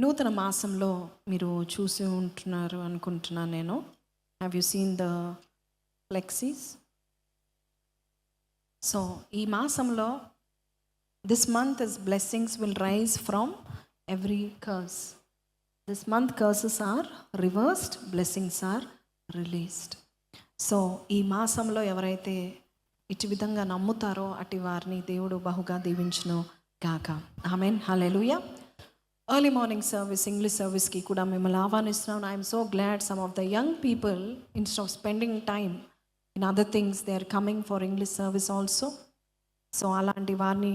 నూతన మాసంలో మీరు చూసి ఉంటున్నారు అనుకుంటున్నాను నేను. Have you seen the flexes? సో ఈ మాసంలో this month is blessings will rise from every curse. This month curses are reversed, blessings are released. సో ఈ మాసంలో ఎవరైతే ఇటు విధంగా నమ్ముతారో అటు వారిని దేవుడు బహుగా దీవించును గాక. Amen, hallelujah. Early morning service, English సర్వీస్కి కూడా మిమ్మల్ని ఆహ్వానిస్తున్నాను. I'm so glad some of the young people instead of spending time in other things they are coming for English service also. So అలాంటి వారిని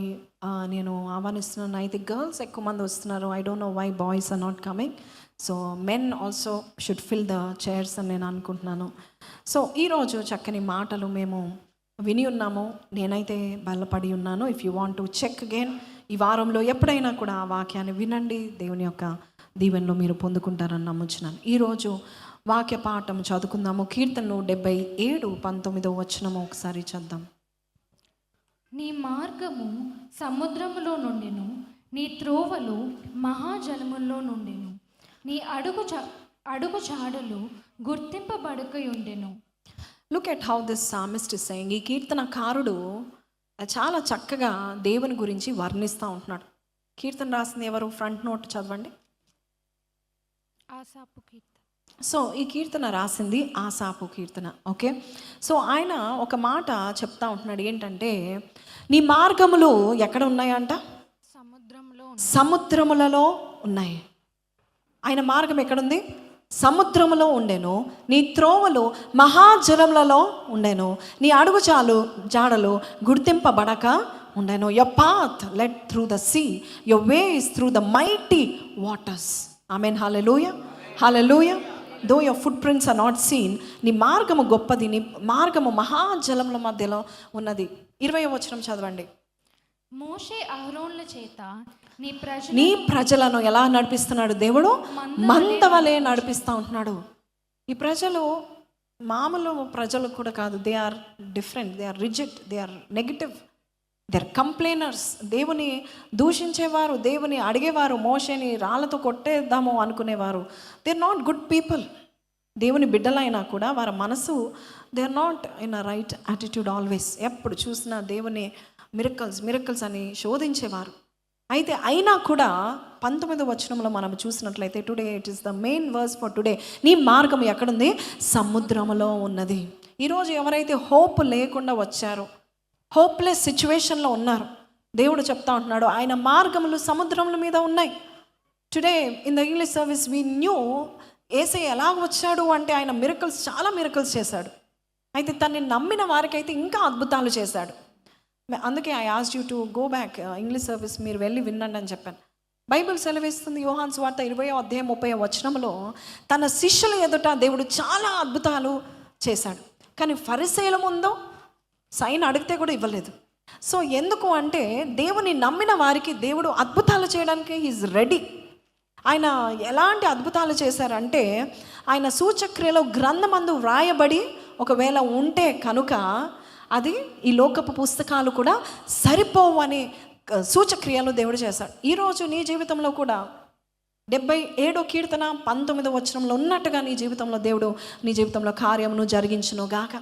నేను ఆహ్వానిస్తున్నాను. అయితే గర్ల్స్ ఎక్కువ మంది వస్తున్నారు. I don't know why boys are not coming. So men also should fill the chairs అని నేను అనుకుంటున్నాను. సో ఈరోజు చక్కని మాటలు మేము విని ఉన్నాము. నేనైతే బలపడి ఉన్నాను. If you want to check again, ఈ వారంలో ఎప్పుడైనా కూడా ఆ వాక్యాన్ని వినండి. దేవుని యొక్క దీవెనలో మీరు పొందుకుంటారని నమ్ముచున్నాను. ఈరోజు వాక్య పాఠం చదువుకుందాము. కీర్తనలు 77:19 వచనము ఒకసారి చద్దాం. నీ మార్గము సముద్రములో నుండెను, నీ త్రోవలు మహాజలముల్లో నుండెను, నీ అడుగు చాడలు గుర్తింపబడకయుండెను. Look at how this psalmist is saying. ఈ కీర్తనకారుడు చాలా చక్కగా దేవుని గురించి వర్ణిస్తూ ఉంటున్నాడు. కీర్తన రాసింది ఎవరు? ఫ్రంట్ నోట్ చదవండి. ఆసాపు కీర్తన. సో ఈ కీర్తన రాసింది ఆసాపు కీర్తన. ఓకే, సో ఆయన ఒక మాట చెప్తా ఉంటున్నాడు. ఏంటంటే నీ మార్గములు ఎక్కడ ఉన్నాయంట? సముద్రములలో ఉన్నాయి. ఆయన మార్గం ఎక్కడుంది? సముద్రములో ఉండెను. నీ త్రోవలు మహాజలములలో ఉండెను, నీ అడుగు జాడలు గుర్తింపబడక ఉండెను. your path led through the sea, your way is through the mighty waters. Amen, hallelujah, hallelujah. Though your footprints are not seen, నీ మార్గము గొప్పది, నీ మార్గము మహాజలముల మధ్యలో ఉన్నది. 20వ వచనం చదవండి. మోషే అహరోన్ల చేత నీ ప్రజలను ఎలా నడిపిస్తున్నాడు దేవుడు? మందవలే నడిపిస్తూ ఉంటున్నాడు. ఈ ప్రజలు మామూలు ప్రజలు కూడా కాదు. They are different, they are rigid, they are negative, they are complainers. దేవుని దూషించేవారు, దేవుని అడిగేవారు, మోషేని రాళ్ళతో కొట్టేద్దాము అనుకునేవారు. They are not good people. దేవుని బిడ్డలైనా కూడా వారి మనసు they are not in a right attitude always. ఎప్పుడు చూసినా దేవుని మిరకల్స్ అని శోధించేవారు. అయితే అయినా కూడా 19వ వచనంలో మనం చూసినట్లయితే, today it is the main verse for today. నీ మార్గం ఎక్కడుంది? సముద్రములో ఉన్నది. ఈరోజు ఎవరైతే హోప్ లేకుండా వచ్చారో, హోప్లెస్ సిచ్యువేషన్లో ఉన్నారు, దేవుడు చెప్తా ఉంటున్నాడు ఆయన మార్గములు సముద్రముల మీద ఉన్నాయి. Today in the English service we knew యేసయ్య ఎలా వచ్చాడు అంటే ఆయన చాలా మిరకల్స్ చేశాడు. అయితే తనని నమ్మిన వారికైతే ఇంకా అద్భుతాలు చేశాడు. అందుకే I asked you to go back English service, మీరు వెళ్ళి వినండి అని చెప్పాను. బైబిల్ సెలవిస్తుంది యోహాను సువార్త 20వ అధ్యాయం 30వ వచనంలో తన శిష్యుల ఎదుట దేవుడు చాలా అద్భుతాలు చేశాడు. కానీ ఫరిసేయుల ముందు సైన్ అడిగితే కూడా ఇవ్వలేదు. సో ఎందుకు అంటే దేవుని నమ్మిన వారికి దేవుడు అద్భుతాలు చేయడానికి ఈజ్ రెడీ. ఆయన ఎలాంటి అద్భుతాలు చేశారంటే, ఆయన సూచక్రియలో గ్రంథమందు వ్రాయబడి ఒకవేళ ఉంటే కనుక అది ఈ లోకపు పుస్తకాలు కూడా సరిపోవని సూచక్రియలు దేవుడు చేశాడు. ఈరోజు నీ జీవితంలో కూడా 77వ కీర్తన 19వ వచనంలో ఉన్నట్టుగా నీ జీవితంలో దేవుడు నీ జీవితంలో కార్యమును జరిగించును గాక.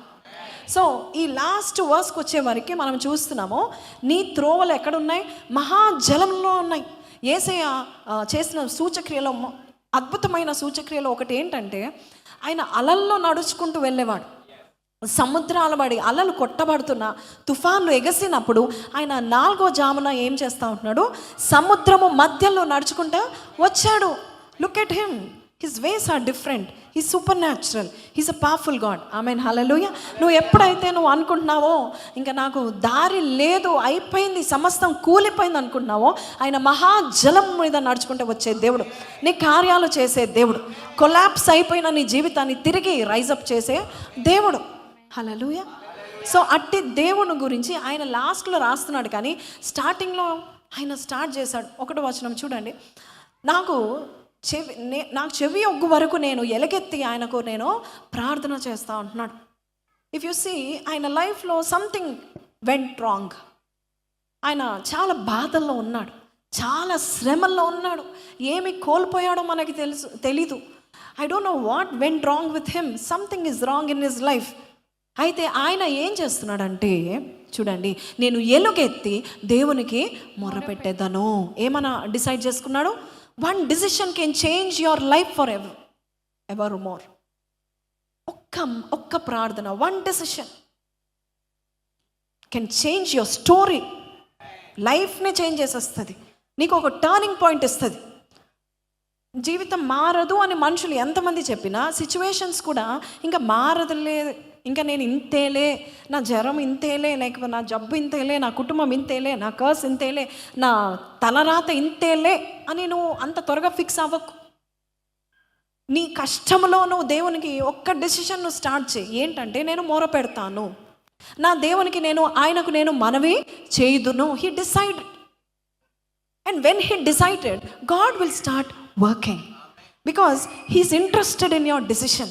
సో ఈ లాస్ట్ వర్స్కి వచ్చే వరకు మనం చూస్తున్నాము, నీ త్రోవలు ఎక్కడున్నాయి? మహాజలంలో ఉన్నాయి. యేసయ్య చేసిన సూచక్రియలో అద్భుతమైన సూచక్రియలో ఒకటి ఏంటంటే, ఆయన అలల్లో నడుచుకుంటూ వెళ్ళేవాడు. సముద్రాల బడి అలలు కొట్టబడుతున్న తుఫాన్లు ఎగసినప్పుడు ఆయన 4వ జామున ఏం చేస్తూ ఉంటున్నాడు? సముద్రము మధ్యలో నడుచుకుంటూ వచ్చాడు. Look at him, his ways are different, he's supernatural, he's a powerful God. Amen, హల్లెలూయా. నువ్వు ఎప్పుడైతే నువ్వు అనుకుంటున్నావో ఇంకా నాకు దారి లేదు, అయిపోయింది, సమస్తం కూలిపోయింది అనుకుంటున్నావో, ఆయన మహాజలం మీద నడుచుకుంటూ వచ్చే దేవుడు, నీ కార్యాలు చేసే దేవుడు, కొలాప్స్ అయిపోయిన నీ జీవితాన్ని తిరిగి రైజప్ చేసే దేవుడు. హల్లెలూయా. సో అట్టి దేవుని గురించి ఆయన లాస్ట్లో రాస్తున్నాడు. కానీ స్టార్టింగ్లో ఆయన స్టార్ట్ చేశాడు. 1వ వచనం చూడండి. నాకు చెవి ఒగ్గు వరకు నేను ఎలగెత్తి ఆయనకు నేను ప్రార్థన చేస్తూ ఉంటున్నాడు. ఇఫ్ యు సీ ఆయన లైఫ్లో సంథింగ్ వెంట్ రాంగ్. ఆయన చాలా బాధల్లో ఉన్నాడు. చాలా శ్రమల్లో ఉన్నాడు. ఏమి కోల్పోయాడో మనకి తెలీదు. I don't know what went wrong with him. Something is wrong in his life. అయితే ఆయన ఏం చేస్తున్నాడంటే చూడండి, నేను ఎలుగెత్తి దేవునికి మొరపెట్టేదను. ఏమన్నా డిసైడ్ చేసుకున్నాడు? One decision can change your life for ever more. ఒక్క ప్రార్థన, one decision can change your story. లైఫ్ని చేంజ్ చేసేస్తుంది. నీకు ఒక టర్నింగ్ పాయింట్ ఇస్తుంది. జీవితం మారదు అని మనుషులు ఎంతమంది చెప్పినా, సిచ్యువేషన్స్ కూడా ఇంకా మారదులే, ఇంకా నేను ఇంతేలే, నా జ్వరం ఇంతేలే, లేకపోతే నా జబ్బు ఇంతేలే, నా కుటుంబం ఇంతేలే, నా కర్స్ ఇంతేలే, నా తలరాత ఇంతేలే అని నువ్వు అంత త్వరగా ఫిక్స్ అవ్వకు. నీ కష్టంలో నువ్వు దేవునికి ఒక్క డెసిషన్ నువ్వు స్టార్ట్ చేయి. ఏంటంటే, నేను మొర పెడతాను, నా దేవునికి ఆయనకు నేను మనవి చేయుదును. He decided. And when he decided, God will start working because he's interested in your decision.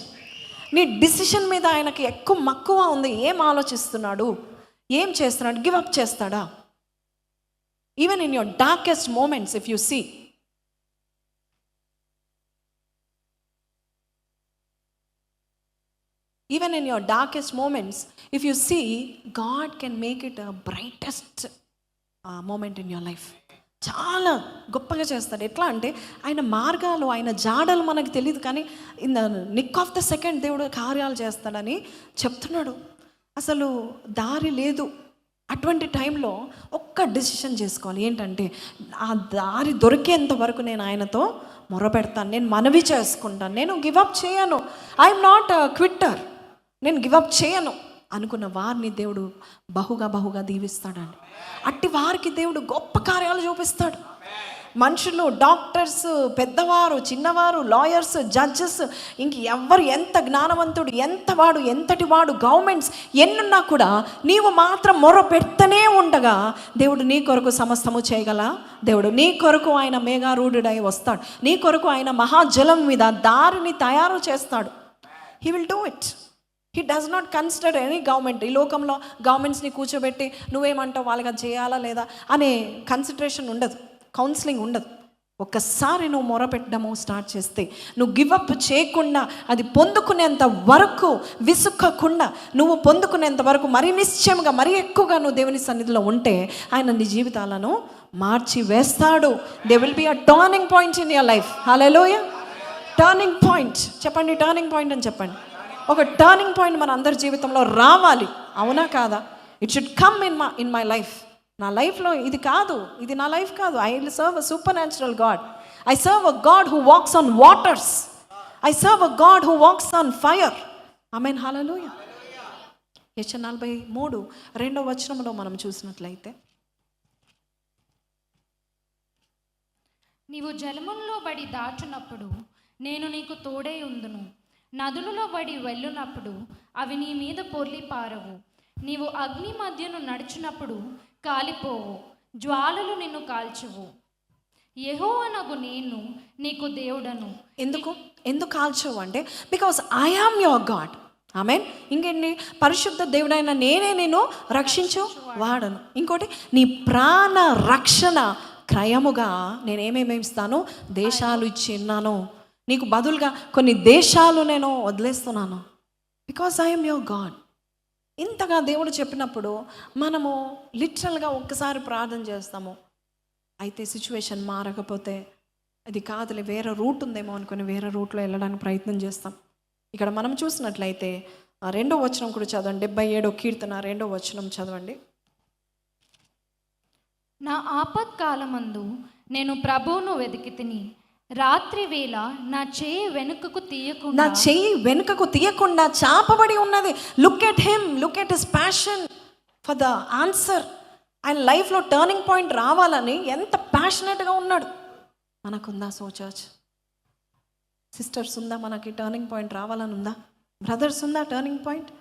నీ డిసిషన్ మీద ఆయనకి ఎక్కువ మక్కువ ఉంది. ఏం ఆలోచిస్తున్నాడు, ఏం చేస్తున్నాడు? గివ్ అప్ చేస్తాడా? Even in your darkest moments if you see, even in your darkest moments if you see, God can make it a brightest moment in your life. చాలా గొప్పగా చేస్తాడు. ఎట్లా అంటే, ఆయన మార్గాలు, ఆయన జాడలు మనకు తెలియదు, కానీ in the Nick of the second దేవుడు కార్యాలు చేస్తాడని చెప్తున్నాడు. అసలు దారి లేదు. అటువంటి టైంలో ఒక్క డెసిషన్ చేసుకోవాలి. ఏంటంటే, ఆ దారి దొరికేంత వరకు నేను ఆయనతో మొరపెడతాను, నేను మనవి చేసుకుంటాను, నేను గివప్ చేయను. ఐఎమ్ నాట్ క్విట్టర్, నేను గివప్ చేయను అనుకున్న వారిని దేవుడు బహుగా దీవిస్తాడండి. అట్టి వారికి దేవుడు గొప్ప కార్యాలు చూపిస్తాడు. మనుషులు, డాక్టర్స్, పెద్దవారు, చిన్నవారు, లాయర్స్, జడ్జెస్, ఇంక ఎవరు ఎంత జ్ఞానవంతుడు, ఎంతటి వాడు, గవర్నమెంట్స్ ఎన్నున్నా కూడా నీవు మాత్రం మొర పెడుతూనే ఉండగా దేవుడు నీ కొరకు సమస్తము చేయగల దేవుడు. నీ కొరకు ఆయన మేఘారూఢుడై వస్తాడు. నీ కొరకు ఆయన మహాజలం మీద దారిని తయారు చేస్తాడు. He will do it. He does not consider any government. ఈ లోకంలో గవర్నమెంట్స్ని కూర్చోబెట్టి నువ్వేమంటావు, వాళ్ళకి అది చేయాలా లేదా అనే కన్సిడరేషన్ ఉండదు, కౌన్సిలింగ్ ఉండదు. ఒక్కసారి నువ్వు మొరపెట్టడము స్టార్ట్ చేస్తే, నువ్వు గివప్ చేయకుండా, అది పొందుకునేంత వరకు విసుక్కకుండా, నువ్వు పొందుకునేంత వరకు మరీ నిశ్చయంగా, మరీ ఎక్కువగా నువ్వు దేవుని సన్నిధిలో ఉంటే ఆయన నీ జీవితాలను మార్చి వేస్తాడు. They will be a turning point in your life. Hallelujah. Turning point చెప్పండి, టర్నింగ్ పాయింట్ అని చెప్పండి. ఒక టర్నింగ్ పాయింట్ మన అందరి జీవితంలో రావాలి, అవునా కాదా? It should come in my life. నా లైఫ్లో ఇది కాదు, ఇది నా లైఫ్ కాదు. I will serve a supernatural God. I serve a God who walks on waters. I serve a God who walks on fire. Amen, hallelujah. యెషయా 43:2 మనం చూసినట్లయితే, నీవు జలముల్లో బడి దాచునప్పుడు నేను నీకు తోడై ఉందును, నదులలో బడి వెళ్ళునప్పుడు అవి నీ మీద పొర్లి పారవు, నీవు అగ్ని మధ్యను నడిచినప్పుడు కాలిపోవు, జ్వాలలు నిన్ను కాల్చువు. యెహోవానగు నేను నీకు దేవుడను. ఎందుకు కాల్చవు అంటే, because I am your God. Amen. ఇంకేంటి, పరిశుద్ధ దేవుడైన నేనే నేను రక్షించు వాడను. ఇంకోటి, నీ ప్రాణ రక్షణ క్రయముగా నేనేమేమి ఇస్తాను, దేశాలు ఇచ్చి ఉన్నాను. నీకు బదులుగా కొన్ని దేశాలు నేను వదిలేస్తున్నాను. Because I'm your God. ఇంతగా దేవుడు చెప్పినప్పుడు మనము లిటరల్గా ఒక్కసారి ప్రార్థన చేస్తాము. అయితే సిచ్యువేషన్ మారకపోతే, అది కాదులే, వేరే రూట్ ఉందేమో అనుకుని వేరే రూట్లో వెళ్ళడానికి ప్రయత్నం చేస్తాం. ఇక్కడ మనం చూసినట్లయితే 2వ వచనం కూడా చదవండి. 77వ కీర్తన 2వ వచనం చదవండి. నా ఆపత్కాలమందు నేను ప్రభువును వెతికితిని, రాత్రి వేళ నా చెయ్యి వెనుకకు తీయకుండా చాపబడి ఉన్నది. Look at him, look at his passion for the answer. ఆయన లైఫ్లో టర్నింగ్ పాయింట్ రావాలని ఎంత ప్యాషనెట్గా ఉన్నాడు. మనకుందా? సో చర్చ్ సిస్టర్స్ ఉందా మనకి టర్నింగ్ పాయింట్ రావాలని ఉందా? బ్రదర్స్ ఉందా టర్నింగ్ పాయింట్?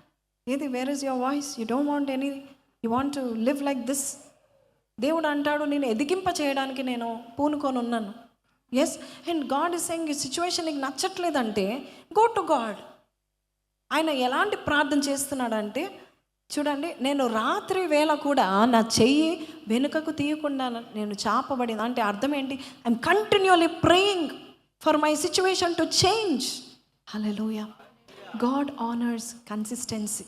ఏది? Where is your voice? You don't want any, you want to live like this. దేవుడు అంటాడు, నేను ఎదిగింప చేయడానికి నేను పూనుకొని ఉన్నాను. Yes, and God is saying, ఈ సిచ్యువేషన్ నీకు నచ్చట్లేదంటే గో టు గాడ్. ఆయన ఎలాంటి ప్రార్థన చేస్తున్నాడంటే, చూడండి, నేను రాత్రి వేళ కూడా నా చెయ్యి వెనుకకు తీయకుండా నేను చాపబడింది అంటే అర్థం ఏంటి? I'm continuously praying for my situation to change. Hallelujah. God honours consistency.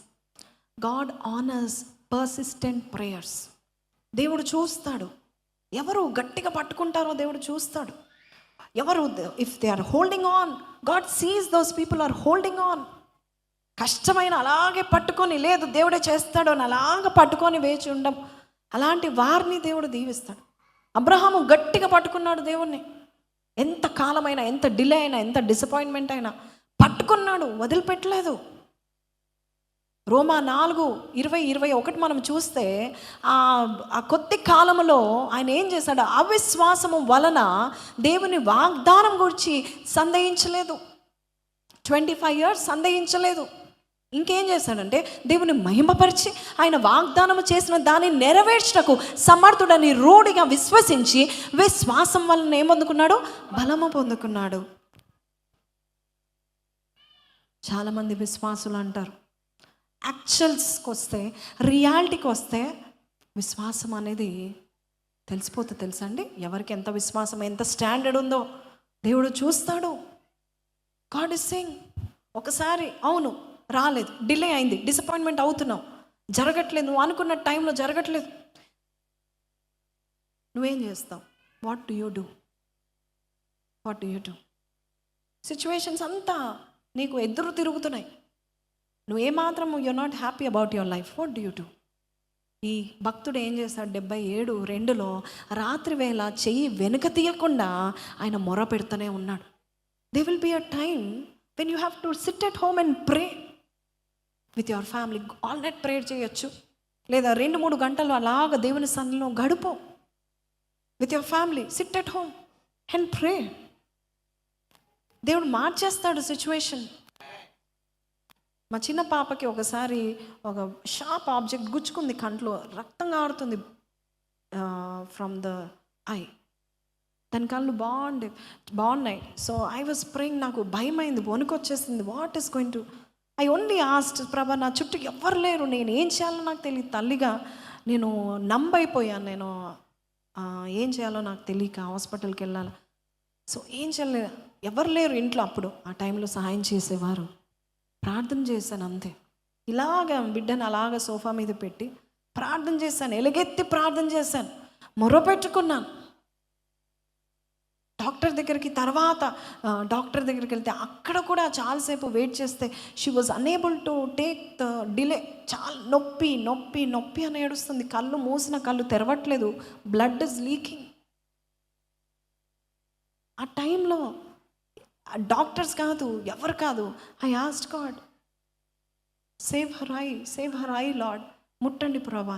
God honours persistent prayers. దేవుడు చూస్తాడు, ఎవరు గట్టిగా పట్టుకుంటారో దేవుడు చూస్తాడు. ఎవరు, if they are holding on, God sees those people are holding on. కష్టమైన అలాగే పట్టుకొని, లేదు దేవుడే చేస్తాడు అని అలాగ పట్టుకొని వేచి ఉండం, అలాంటి వారిని దేవుడు దీవిస్తాడు. అబ్రహాము గట్టిగా పట్టుకున్నాడు దేవుణ్ణి. ఎంత కాలమైనా, ఎంత డిలే అయినా, ఎంత డిసప్పాయింట్మెంట్ అయినా పట్టుకున్నాడు, వదిలిపెట్టలేదు. రోమా 4:20-21 మనం చూస్తే ఆ కొద్ది కాలంలో ఆయన ఏం చేశాడు? అవిశ్వాసము వలన దేవుని వాగ్దానం గురించి సందేహించలేదు. 25 years సందేహించలేదు. ఇంకేం చేశాడంటే దేవుని మహిమపరిచి ఆయన వాగ్దానం చేసిన దాన్ని నెరవేర్చటకు సమర్థుడని రూఢిగా విశ్వసించి విశ్వాసం వలన ఏం పొందుకున్నాడు? బలము పొందుకున్నాడు. చాలామంది విశ్వాసులు అంటారు, యాక్చువల్స్కి వస్తే, రియాలిటీకి వస్తే విశ్వాసం అనేది తెలిసిపోతుంది. తెలుసా అండి? ఎవరికి ఎంత విశ్వాసం, ఎంత స్టాండర్డ్ ఉందో దేవుడు చూస్తాడు. గాడ్ ఇస్ సేయింగ్, ఒకసారి అవును రాలేదు, డిలే అయింది, డిసప్పాయింట్మెంట్ అవుతున్నావు, జరగట్లేదు, నువ్వు అనుకున్న టైంలో జరగట్లేదు, నువ్వేం చేస్తావు? What do you do? What do you do? Situations అంతా నీకు ఎదురు తిరుగుతున్నాయి, నువ్వేమాత్రం you are not happy about your life. What do you do? ఈ భక్తుడు ఏం చేశాడు? 77:2 రాత్రి వేళ చెయ్యి వెనుక తీయకుండా ఆయన మొర పెడుతూనే ఉన్నాడు. There will be a time when you have to sit at home and pray with your family. All night prayer చేయొచ్చు, లేదా 2-3 గంటలు అలాగ దేవుని సన్నిధిలో గడుపు. with your family, sit at home and pray. దేవుడు మార్చేస్తాడు సిచ్యువేషన్. మా చిన్న పాపకి ఒకసారి ఒక షార్ప్ ఆబ్జెక్ట్ గుచ్చుకుంది, కంట్లో రక్తం కారుతుంది ఫ్రమ్ ద ఐ. దాని కళ్ళు బాగున్నాయి. So I was praying. నాకు భయమైంది, వణుకొచ్చేసింది. What is going to, I only asked, ప్రభా నా చుట్టూ ఎవ్వరు లేరు, నేను ఏం చేయాలో నాకు తెలియదు. తల్లిగా నేను నంబైపోయాను. నేను ఏం చేయాలో నాకు తెలియక హాస్పిటల్కి వెళ్ళాలి. సో ఏం చేయలేదు, ఎవరు లేరు ఇంట్లో. అప్పుడు ఆ టైంలో సహాయం చేసేవారు. ప్రార్థన చేశాను అంతే. ఇలాగ బిడ్డను అలాగ సోఫా మీద పెట్టి ప్రార్థన చేశాను, ఎలుగెత్తి ప్రార్థన చేశాను, మొరపెట్టుకున్నాను. డాక్టర్ దగ్గరికి వెళ్తే అక్కడ కూడా చాలాసేపు వెయిట్ చేస్తే she was unable to take the delay. చాలా నొప్పి నొప్పి నొప్పి అని ఏడుస్తుంది. కళ్ళు మూసిన కళ్ళు తెరవట్లేదు, బ్లడ్ ఇస్ లీకింగ్. ఆ టైంలో డాక్టర్స్ కాదు, ఎవరు కాదు, I asked God, save her I lord, ముట్టండి ప్రభా.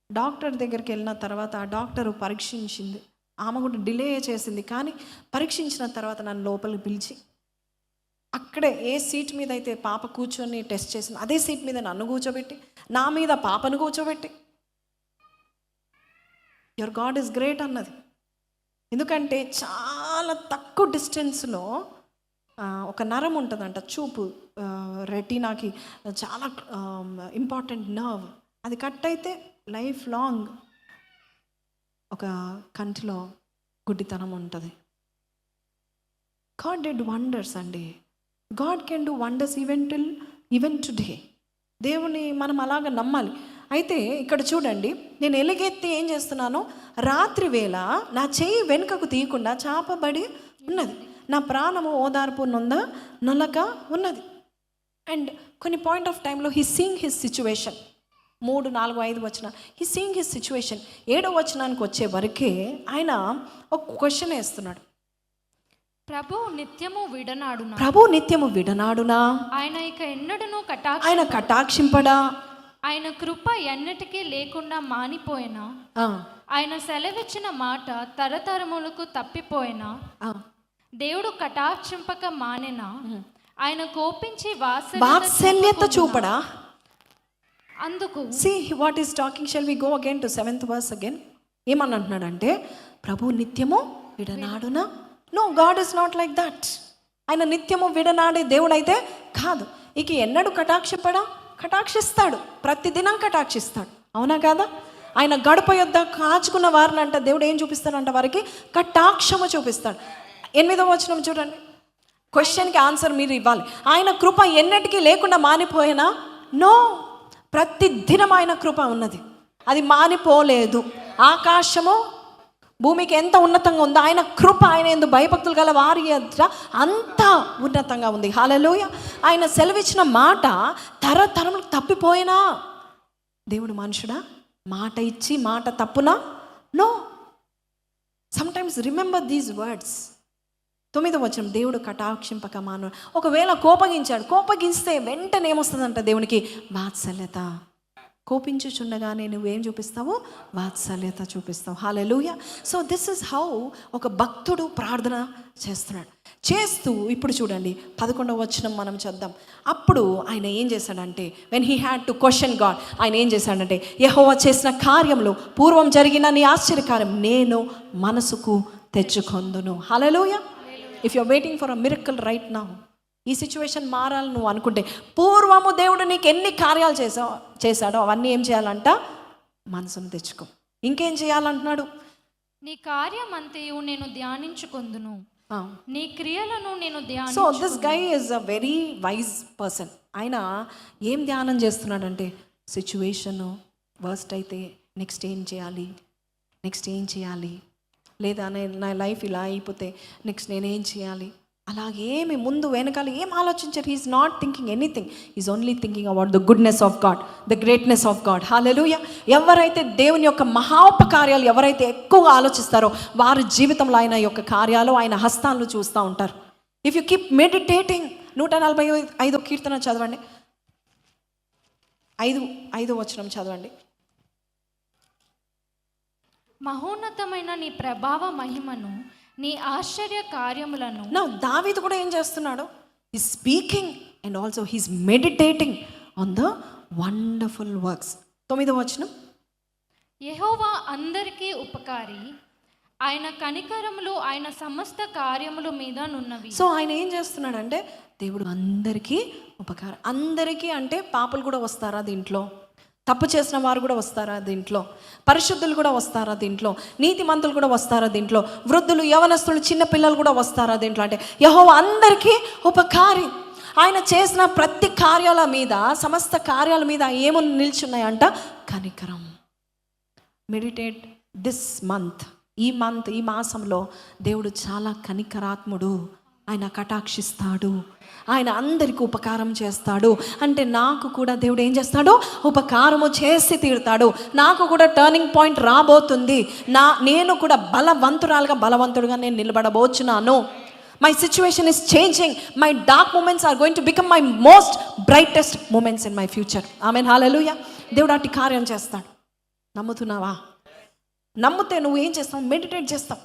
డాక్టర్ దగ్గరికి వెళ్ళిన తర్వాత ఆ డాక్టరు పరీక్షించింది. ఆమె కూడా డిలే చేసింది, కానీ పరీక్షించిన తర్వాత నన్ను లోపలికి పిలిచి అక్కడే ఏ సీట్ మీద అయితే పాప కూర్చొని టెస్ట్ చేసింది అదే సీట్ మీద నన్ను కూర్చోబెట్టి, నా మీద పాపను కూర్చోబెట్టి, యువర్ గాడ్ ఇస్ గ్రేట్ అన్నది. ఎందుకంటే చాలా తక్కువ డిస్టెన్స్లో ఒక నరం ఉంటుందంట, చూపు రెటీనాకి చాలా ఇంపార్టెంట్ నర్వ్. అది కట్ అయితే లైఫ్ లాంగ్ ఒక కంటిలో గుడ్డితనం ఉంటుంది. గాడ్ డిడ్ వండర్స్ అండి. God can do wonders even today. దేవుని మనం అలాగ నమ్మాలి. అయితే ఇక్కడ చూడండి, నేను ఎలుగెత్తి ఏం చేస్తున్నాను? రాత్రి వేళ నా చెయ్యి వెనుకకు తీయకుండా చాపబడి ఉన్నది, నా ప్రాణము ఓదార్పు నొలక ఉన్నది. అండ్ కొన్ని పాయింట్ ఆఫ్ టైంలో హీ సీయింగ్ హిస్ సిచ్యువేషన్. 3, 4, 5 వచనాలు హీ సీయింగ్ హిస్ సిచ్యువేషన్. 7వ వచనానికి వచ్చే వరకే ఆయన ఒక క్వశ్చన్ వేస్తున్నాడు. ప్రభు నిత్యము విడనాడునా? ఆయన ఇక ఎన్నడను ఆయన కటాక్షింపడా? ఆయన కృప ఎన్నటికీ లేకుండా మానిపోయినా, ఆయన సెలవిచ్చిన మాట తరతరములకు తప్పిపోయినా, దేవుడు కటాక్షింపక మానేనా, ఆయన కోపించి వాత్సల్యత చూపడా? అందుకు see what is talking. Shall we go again to 7th verse again? ఏమని అంటున్నాడంటే, ప్రభు నిత్యము విడనాడునా? No, God is not like that. ఆయన నిత్యము విడనాడే దేవుడైతే కాదు. ఇక ఎన్నడూ కటాక్షపడా? కటాక్షిస్తాడు, ప్రతిదినం కటాక్షిస్తాడు. అవునా కాదా? ఆయన గడప యొద్ద కాచుకున్న వారిని అంట దేవుడు ఏం చూపిస్తాడంట, వారికి కటాక్షము చూపిస్తాడు. 8వ వచనం చూడండి. క్వశ్చన్కి ఆన్సర్ మీరు ఇవ్వాలి. ఆయన కృప ఎన్నటికీ లేకుండా మానిపోయినా? నో, ప్రతిదినం ఆయన కృప ఉన్నది, అది మానిపోలేదు. ఆకాశము భూమికి ఎంత ఉన్నతంగా ఉందో ఆయన కృప, ఆయన ఎందు భయభక్తులు గల వారి ఎదుట అంత ఉన్నతంగా ఉంది. హల్లెలూయా. ఆయన సెలవిచ్చిన మాట తరతరములకు తప్పిపోయినా, దేవుడు మనుషుడా? మాట ఇచ్చి మాట తప్పునా? No. Sometimes remember these words. 9వ వచనం, దేవుడు కటాక్షింపక మాను. ఒకవేళ కోపగిస్తే వెంటనే ఏమొస్తుందంట దేవునికి? వాత్సల్యత. కోపించుచుండగానే నువ్వేం చూపిస్తావు? వాత్సల్యత చూపిస్తావు. హల్లెలూయా. సో దిస్ ఇస్ హౌ ఒక భక్తుడు ప్రార్థన చేస్తున్నాడు. చేస్తూ ఇప్పుడు చూడండి 11వ వచనం మనం చద్దాం. అప్పుడు ఆయన ఏం చేశాడంటే, when he had to question God, ఆయన ఏం చేశాడంటే, యెహోవా చేసిన కార్యములు పూర్వం జరిగిన నీ ఆశ్చర్యకార్యం నేను మనసుకు తెచ్చుకొందును. హల్లెలూయా. If you are waiting for a miracle right now, ఈ సిచ్యువేషన్ మారాలి నువ్వు అనుకుంటే, పూర్వము దేవుడు నీకు ఎన్ని కార్యాలు చేశాడో అవన్నీ ఏం చేయాలంట? మనసును తెచ్చుకో. ఇంకేం చేయాలంటున్నాడు? నీ కార్యమంతయు నేను ధ్యానించుకొందును, నీ క్రియలను నేను ధ్యానించు. So this guy is a very wise person. ఆయన ఏం ధ్యానం చేస్తున్నాడంటే, సిచ్యువేషను వర్స్ట్ అయితే నెక్స్ట్ ఏం చేయాలి, లేదా నా లైఫ్ ఇలా అయిపోతే నెక్స్ట్ నేనేం చేయాలి, అలాగేమి ముందు వెనకాల ఏం ఆలోచించారు. He is not thinking anything, is only thinking about the goodness of God, the greatness of God. హల్లెలూయా. ఎవరైతే దేవుని యొక్క మహోపకార్యాలు ఎవరైతే ఎక్కువగా ఆలోచిస్తారో వారి జీవితంలో ఆయన యొక్క కార్యాలు, ఆయన హస్తాలను చూస్తూ ఉంటారు. ఇఫ్ యు కీప్ మెడిటేటింగ్, 145వ కీర్తన చదవండి, 5వ వచనం చదవండి. మహోన్నతమైన నీ ప్రభావ మహిమను, నీ ఆశ్చర్య కార్యములను. నా దావీదు కూడా ఏం చేస్తున్నాడు? Is speaking and also he's meditating on the wonderful works. 9వ వచనం, యెహోవా అందరికీ ఉపకారి, ఆయన కనికరములు ఆయన సమస్త కార్యముల మీద నున్నవి. సో ఆయన ఏం చేస్తున్నాడంటే, దేవుడు అందరికీ ఉపకారం. అందరికీ అంటే పాపులు కూడా వస్తారా దీంట్లో? తప్పు చేసిన వారు కూడా వస్తారా దీంట్లో? పరిశుద్ధులు కూడా వస్తారా దీంట్లో? నీతిమంతులు కూడా వస్తారా దీంట్లో? వృద్ధులు, యవనస్తులు, చిన్న పిల్లలు కూడా వస్తారా దీంట్లో? అంటే యెహోవా అందరికీ ఉపకారి. ఆయన చేసిన ప్రతి కార్యాల మీద, సమస్త కార్యాల మీద ఏమని నిల్చున్నాయంట? కనికరం. మెడిటేట్ దిస్ మంత్, ఈ మాసంలో దేవుడు చాలా కనికరాత్ముడు. ఆయన కటాక్షిస్తాడు, ఆయన అందరికీ ఉపకారం చేస్తాడు. అంటే నాకు కూడా దేవుడు ఏం చేస్తాడు? ఉపకారము చేసి తీరుతాడు. నాకు కూడా టర్నింగ్ పాయింట్ రాబోతుంది. నేను కూడా బలవంతుడుగా నేను నిలబడబోచున్నాను. My situation is changing. My dark moments are going to become my most brightest moments in my future. ఆమేన్. హల్లెలూయా. దేవుడు అట్టి కార్యం చేస్తాడు. నమ్ముతున్నావా? నమ్మితే నువ్వు ఏం చేస్తావు? మెడిటేట్ చేస్తావు.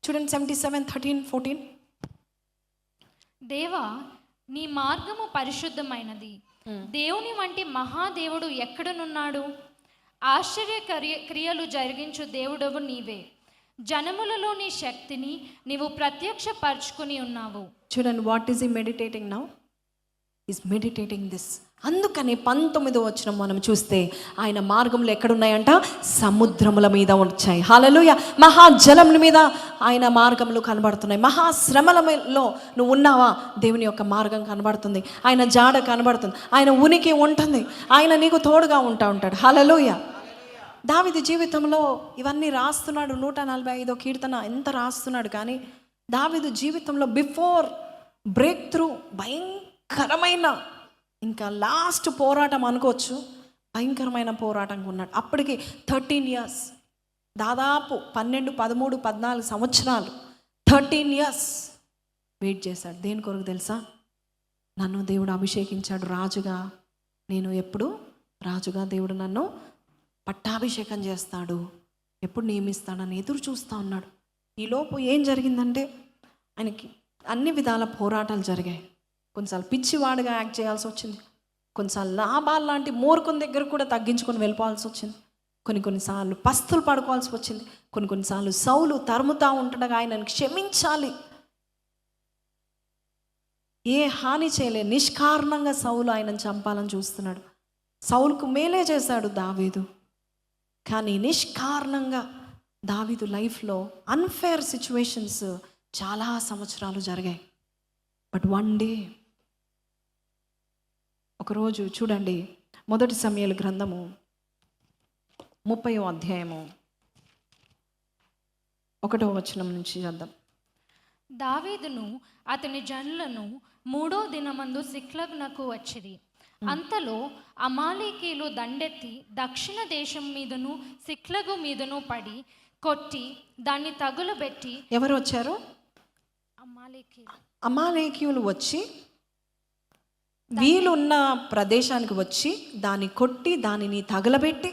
చూడండి 77:13-14. దేవా, నీ మార్గము పరిశుద్ధమైనది, దేవుని వంటి మహాదేవుడు ఎక్కడనున్నాడు? ఆశ్చర్య క్రియలు జరిగించు దేవుడవు నీవే, జనములలో నీ శక్తిని నీవు ప్రత్యక్షపరచుకుని ఉన్నావు. చూడండి, వాట్ ఈస్ ఈ meditating now? Is meditating this. అందుకని 19వ వచనం మనం చూస్తే, ఆయన మార్గంలో ఎక్కడున్నాయంట? సముద్రముల మీద వచ్చాయి. హల్లెలూయా. మహాజలముల మీద ఆయన మార్గములు కనబడుతున్నాయి. మహాశ్రమలలో నువ్వు ఉన్నావా? దేవుని యొక్క మార్గం కనబడుతుంది, ఆయన జాడ కనబడుతుంది, ఆయన ఉనికి ఉంటుంది, ఆయన నీకు తోడుగా ఉంటాడు. హల్లెలూయా. దావీదు జీవితంలో ఇవన్నీ రాస్తున్నాడు. 145వ కీర్తన ఎంత రాస్తున్నాడు. కానీ దావీదు జీవితంలో బిఫోర్ బ్రేక్ త్రూ భయంకరమైన, ఇంకా లాస్ట్ పోరాటం అనుకోవచ్చు, భయంకరమైన పోరాటంగా ఉన్నాడు. అప్పటికి 13 years, దాదాపు 12, 13, 14 సంవత్సరాలు, 13 years వెయిట్ చేశాడు. దేని కొరకు తెలుసా? నన్ను దేవుడు అభిషేకించాడు రాజుగా. నేను ఎప్పుడు రాజుగా దేవుడు నన్ను పట్టాభిషేకం చేస్తాడు, ఎప్పుడు నియమిస్తాడని ఎదురు చూస్తూ ఉన్నాడు. ఈలోపు ఏం జరిగిందంటే, ఆయనకి అన్ని విధాల పోరాటాలు జరిగాయి. కొన్నిసార్లు పిచ్చివాడుగా యాక్ట్ చేయాల్సి వచ్చింది, కొన్నిసార్లు లాభాలు లాంటి మూర్ఖుని దగ్గర కూడా తగ్గించుకొని వెళ్ళిపోవాల్సి వచ్చింది, కొన్నిసార్లు పస్తులు పడుకోవాల్సి వచ్చింది, కొన్నిసార్లు సౌలు తరుముతా ఉంటుండగా ఆయనను క్షమించాలి. ఏ హాని చేయలే, నిష్కారణంగా సౌలు ఆయనను చంపాలని చూస్తున్నాడు. సౌలుకు మేలే చేశాడు దావీదు. కానీ నిష్కారణంగా దావీదు లైఫ్లో అన్ఫేర్ సిచ్యువేషన్స్ చాలా సంవత్సరాలు జరిగాయి. బట్ వన్ డే, ఒకరోజు చూడండి, 1 సమూయేలు గ్రంథము 30వ అధ్యాయము 1వ వచనం నుంచి చదువుదాం. దావీదును అతని జనులను 3వ దినమందు సిక్లగునకు వచ్చిరి. అంతలో అమాలేకీలు దండెత్తి దక్షిణ దేశం మీదను సిక్లగు మీదను పడి కొట్టి దాన్ని తగులబెట్టి. ఎవరు వచ్చారు? అమాలేకీయులు వచ్చి వీలున్న ప్రదేశానికి వచ్చి దాన్ని కొట్టి దానిని తగలబెట్టి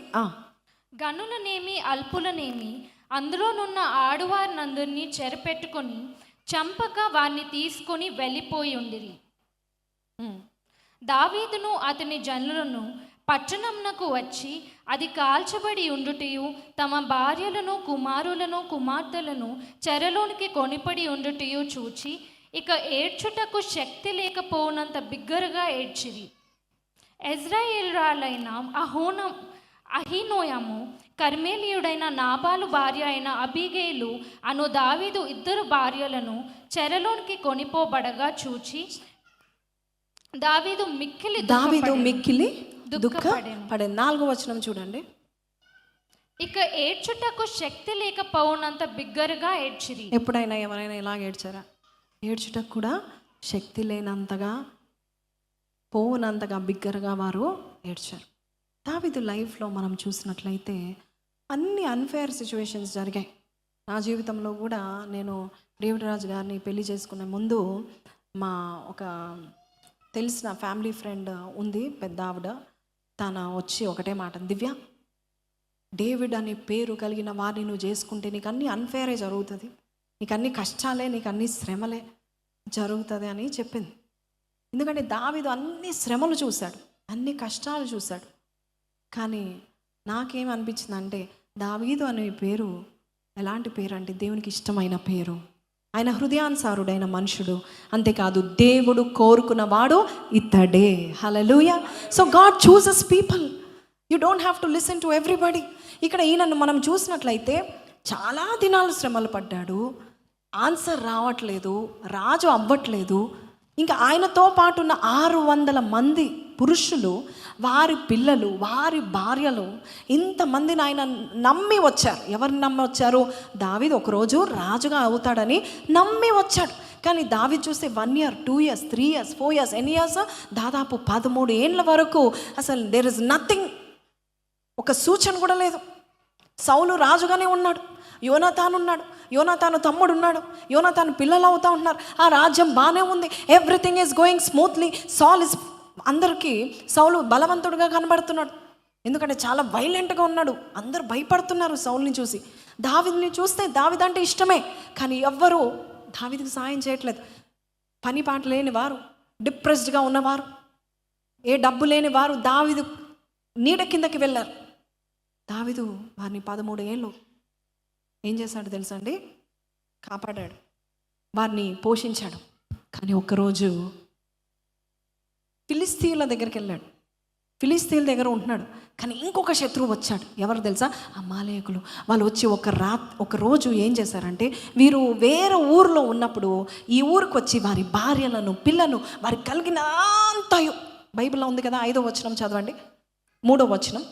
గనులనేమి అల్పులనేమి అందులోనున్న ఆడువారినందరినీ చెరపెట్టుకొని చంపక వారిని తీసుకొని వెళ్ళిపోయి ఉండిరి. దావీదును అతని జనులను పట్టణంనకు వచ్చి అది కాల్చబడి ఉండుటయు తమ భార్యలను కుమారులను కుమార్తెలను చెరలోనికి కొనిపడి ఉండుటయు చూచి ఇక ఏడ్చుటకు శక్తి లేకపోనంత బిగ్గరగా ఏడ్చిరి. ఇజ్రాయేలురాలైన అహీనోయము కర్మేలియుడైన నాబాలు భార్య అయిన అబీగేలు అను దావీదు 2 భార్యలను చెరలోనికి కొనిపోబడగా చూచి దావీదు మిక్కిలి దుఃఖపడెను. 4వ వచనం చూడండి. ఇక ఏడ్చుటకు శక్తి లేకపోనంత బిగ్గరగా ఏడ్చిరి. ఎప్పుడైనా ఎవరైనా ఇలాగ ఏడ్చారా? ఏడ్చుటకు కూడా శక్తి లేనంతగా, పోనంతగా బిగ్గరగా వారు ఏడ్చారు. దావీదు లైఫ్లో మనం చూసినట్లయితే అన్ని అన్ఫేర్ సిచ్యువేషన్స్ జరిగాయి. నా జీవితంలో కూడా నేను డేవిడ్ రాజు గారిని పెళ్లి చేసుకునే ముందు మా ఒక తెలిసిన ఫ్యామిలీ ఫ్రెండ్ ఉంది, పెద్ద ఆవిడ. తన వచ్చి ఒకటే మాట, దివ్య, డేవిడ్ అనే పేరు కలిగిన వారిని నువ్వు చేసుకుంటే నీకు అన్ని అన్ఫేరే జరుగుతుంది, నీకు అన్ని కష్టాలే, నీకు అన్ని శ్రమలే జరుగుతుంది అని చెప్పింది. ఎందుకంటే దావీదు అన్ని శ్రమలు చూశాడు, అన్ని కష్టాలు చూశాడు. కానీ నాకేమనిపించిందంటే దావీదు అనే పేరు ఎలాంటి పేరు అంటే దేవునికి ఇష్టమైన పేరు. ఆయన హృదయానుసారుడైన మనుషుడు, అంతేకాదు దేవుడు కోరుకున్నవాడు ఇతడే. హల్లెలూయా. So God chooses people. You don't have to listen to everybody. ఇక్కడ ఈయనను మనం చూసినట్లయితే చాలా దినాలు శ్రమలు పడ్డాడు, ఆన్సర్ రావట్లేదు, రాజు అవ్వట్లేదు. ఇంకా ఆయనతో పాటు ఉన్న 600 మంది పురుషులు, వారి పిల్లలు, వారి భార్యలు, ఇంతమందిని ఆయన నమ్మి వచ్చారు. ఎవరిని నమ్మి వచ్చారు? దావీదు ఒకరోజు రాజుగా అవుతాడని నమ్మి వచ్చాడు. కానీ దావీదు చూస్తే 1 year, 2 years, 3 years, 4 years, ఎన్ని ఇయర్స్? దాదాపు 13 ఏళ్ళ వరకు అసలు దేర్ ఇస్ నథింగ్, ఒక సూచన కూడా లేదు. సౌలు రాజుగానే ఉన్నాడు, యోనాతాను ఉన్నాడు, యోనాతాను తమ్ముడు ఉన్నాడు, యోనాతాను పిల్లలు అవుతా ఉన్నారు, ఆ రాజ్యం బాగానే ఉంది, ఎవ్రీథింగ్ ఈజ్ గోయింగ్ స్మూత్లీ. అందరికీ సౌలు బలవంతుడుగా కనబడుతున్నాడు, ఎందుకంటే చాలా వైలెంట్గా ఉన్నాడు. అందరూ భయపడుతున్నారు సౌలుని చూసి. దావీదుని చూస్తే దావీదు అంటే ఇష్టమే, కానీ ఎవ్వరూ దావీదుకు సాయం చేయట్లేదు. పని పాట లేని వారు, డిప్రెస్డ్గా ఉన్నవారు, ఏ డబ్బు లేని వారు దావీదు నీడ కిందకి వెళ్ళారు. దావీదు వారిని 13 ఏళ్ళు ఏం చేశాడు తెలుసా అండి? కాపాడాడు, వారిని పోషించాడు. కానీ ఒక్కరోజు ఫిలిస్తీన్ల దగ్గరికి వెళ్ళాడు. ఫిలిస్తీన్ల దగ్గర ఉంటున్నాడు, కానీ ఇంకొక శత్రువు వచ్చాడు. ఎవరు తెలుసా? అమాలేకులు. వాళ్ళు వచ్చి ఒక రోజు ఏం చేశారంటే, వీరు వేరే ఊరిలో ఉన్నప్పుడు ఈ ఊరికి వచ్చి వారి భార్యలను, పిల్లను, వారికి కలిగిన అంతయు, బైబిల్లో ఉంది కదా, 5వ వచనం చదవండి, 3వ వచనం.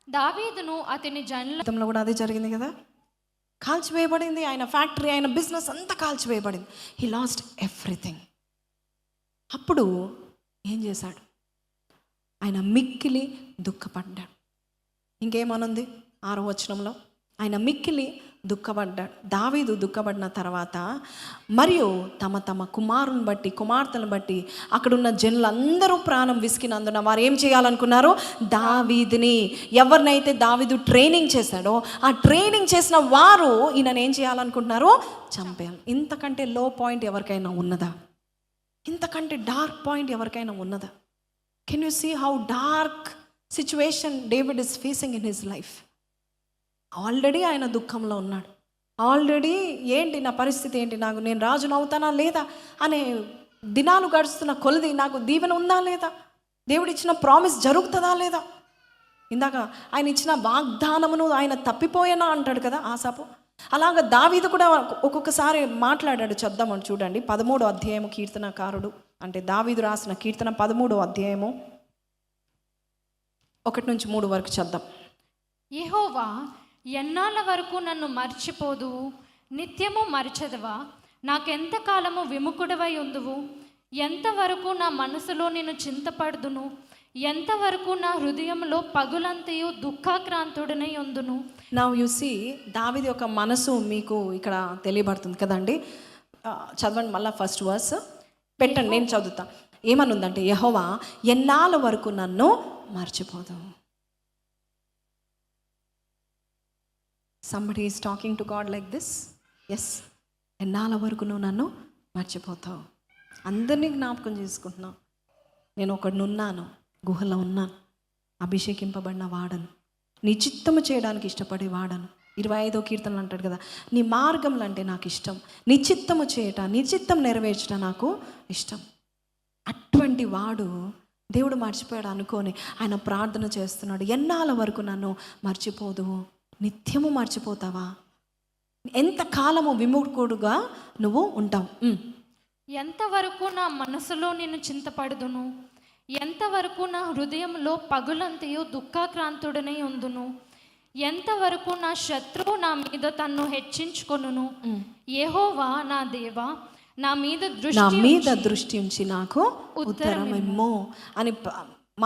దావీదును అతని జనులలో కూడా అదే జరిగింది కదా, కాల్చివేయబడింది. ఆయన ఫ్యాక్టరీ, ఆయన బిజినెస్ అంతా కాల్చివేయబడింది. He lost everything. అప్పుడు ఏం చేశాడు? ఆయన మిక్కిలి దుఃఖపడ్డాడు. ఇంకేమనుంది 6వ వచనంలో? ఆయన మిక్కిలి దుఃఖపడ్డాడు. దావీదు దుఃఖపడిన తర్వాత మరియు తమ తమ కుమారుని బట్టి, కుమార్తెలను బట్టి అక్కడున్న జనులందరూ ప్రాణం విసికినందున వారు ఏం చేయాలనుకున్నారు? దావీదుని, ఎవరినైతే దావీదు ట్రైనింగ్ చేశాడో ఆ ట్రైనింగ్ చేసిన వారు ఈయనను ఏం చేయాలనుకుంటున్నారు? చంపేయాలి. ఇంతకంటే లో పాయింట్ ఎవరికైనా ఉన్నదా? ఇంతకంటే డార్క్ పాయింట్ ఎవరికైనా ఉన్నదా? Can you see how dark situation David is facing in his life? Already ఆయన దుఃఖంలో ఉన్నాడు. ఆల్రెడీ ఏంటి నా పరిస్థితి ఏంటి, నేను రాజును అవుతానా లేదా అనే దినాలు గడుస్తున్న కొలది నాకు దీవెన ఉందా లేదా, దేవుడు ఇచ్చిన ప్రామిస్ జరుగుతుందా లేదా? ఇందాక ఆయన ఇచ్చిన వాగ్దానమును ఆయన తప్పిపోయేనా అంటాడు కదా ఆసాపు. అలాగ దావీదు కూడా ఒక్కొక్కసారి మాట్లాడాడు. చద్దామని చూడండి 13వ అధ్యాయము, కీర్తనకారుడు అంటే దావీదు రాసిన కీర్తన 13వ అధ్యాయము 1-3 వరకు చద్దాం. యెహోవా, ఎన్నాళ్ళ వరకు నన్ను మర్చిపోదు, నిత్యము మరచెదవా? నాకెంత కాలము విముఖుడవై ఉందువు? ఎంతవరకు నా మనసులో నేను చింతపడుదును? ఎంతవరకు నా హృదయంలో పగులంతయు దుఃఖాక్రాంతుడనై ఉందును? నౌ యు సీ దావీదు యొక్క మనసు మీకు ఇక్కడ తెలియబడుతుంది కదండి. చదవండి మళ్ళీ ఫస్ట్ వర్స్ పెట్టండి, నేను చదువుతా. ఏమనుందంటే, యెహోవా ఎన్నాళ్ళ వరకు నన్ను మర్చిపోదు. Somebody is talking to God like this. Yes, ఎన్నాళ్ళ వరకు నువ్వు నన్ను మర్చిపోతావు? అందరినీ జ్ఞాపకం చేసుకుంటున్నావు. నేను ఒకడున్నాను, గుహలో ఉన్నాను, అభిషేకింపబడిన వాడను, నీ చిత్తము చేయడానికి ఇష్టపడే వాడను. 25వ కీర్తనలు అంటాడు కదా, నీ మార్గంలో అంటే నాకు ఇష్టం, నీ చిత్తము చేయట, నీ చిత్తం నెరవేర్చడం నాకు ఇష్టం. అటువంటి వాడు దేవుడు మర్చిపోయాడు అనుకొని ఆయన ప్రార్థన చేస్తున్నాడు. ఎన్నాళ్ళ వరకు నన్ను మర్చిపోదు? నిత్యము మర్చిపోతావా? ఎంతకాలము విముఖుడుగా నువ్వు ఉంటావు? ఎంతవరకు నా మనసులో నేను చింతపడుదును? ఎంతవరకు నా హృదయంలో పగులంతయు దుఃఖాక్రాంతుడనై ఉందును? ఎంతవరకు నా శత్రువు నా మీద తన్ను హెచ్చించుకొనును? యెహోవా నా దేవా, నా మీద దృష్టి ఉంచి నాకు ఉత్తరమిమ్ము అని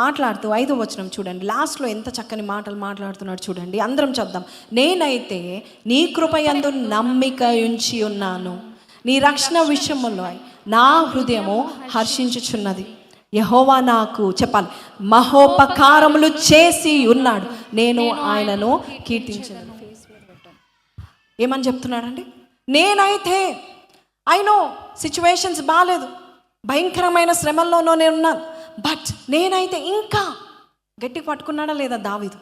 మాట్లాడుతూ 5వ వచనం చూడండి, లాస్ట్లో ఎంత చక్కని మాటలు మాట్లాడుతున్నాడు చూడండి. అందరం చద్దాం. నేనైతే నీ కృపయందు నమ్మిక ఉంచి ఉన్నాను, నీ రక్షణ విషయంలో నా హృదయము హర్షించుచున్నది. యెహోవా నాకు చెప్పాలి, మహోపకారములు చేసి ఉన్నాడు, నేను ఆయనను కీర్తించను. ఏమని చెప్తున్నాడండి? నేనైతే ఐ నో సిచ్యువేషన్స్ బాగాలేదు, భయంకరమైన శ్రమల్లోనూ నేను ఉన్నాను, బట్ నేనైతే ఇంకా గట్టి పట్టుకున్నాడా లేదా దావీదు?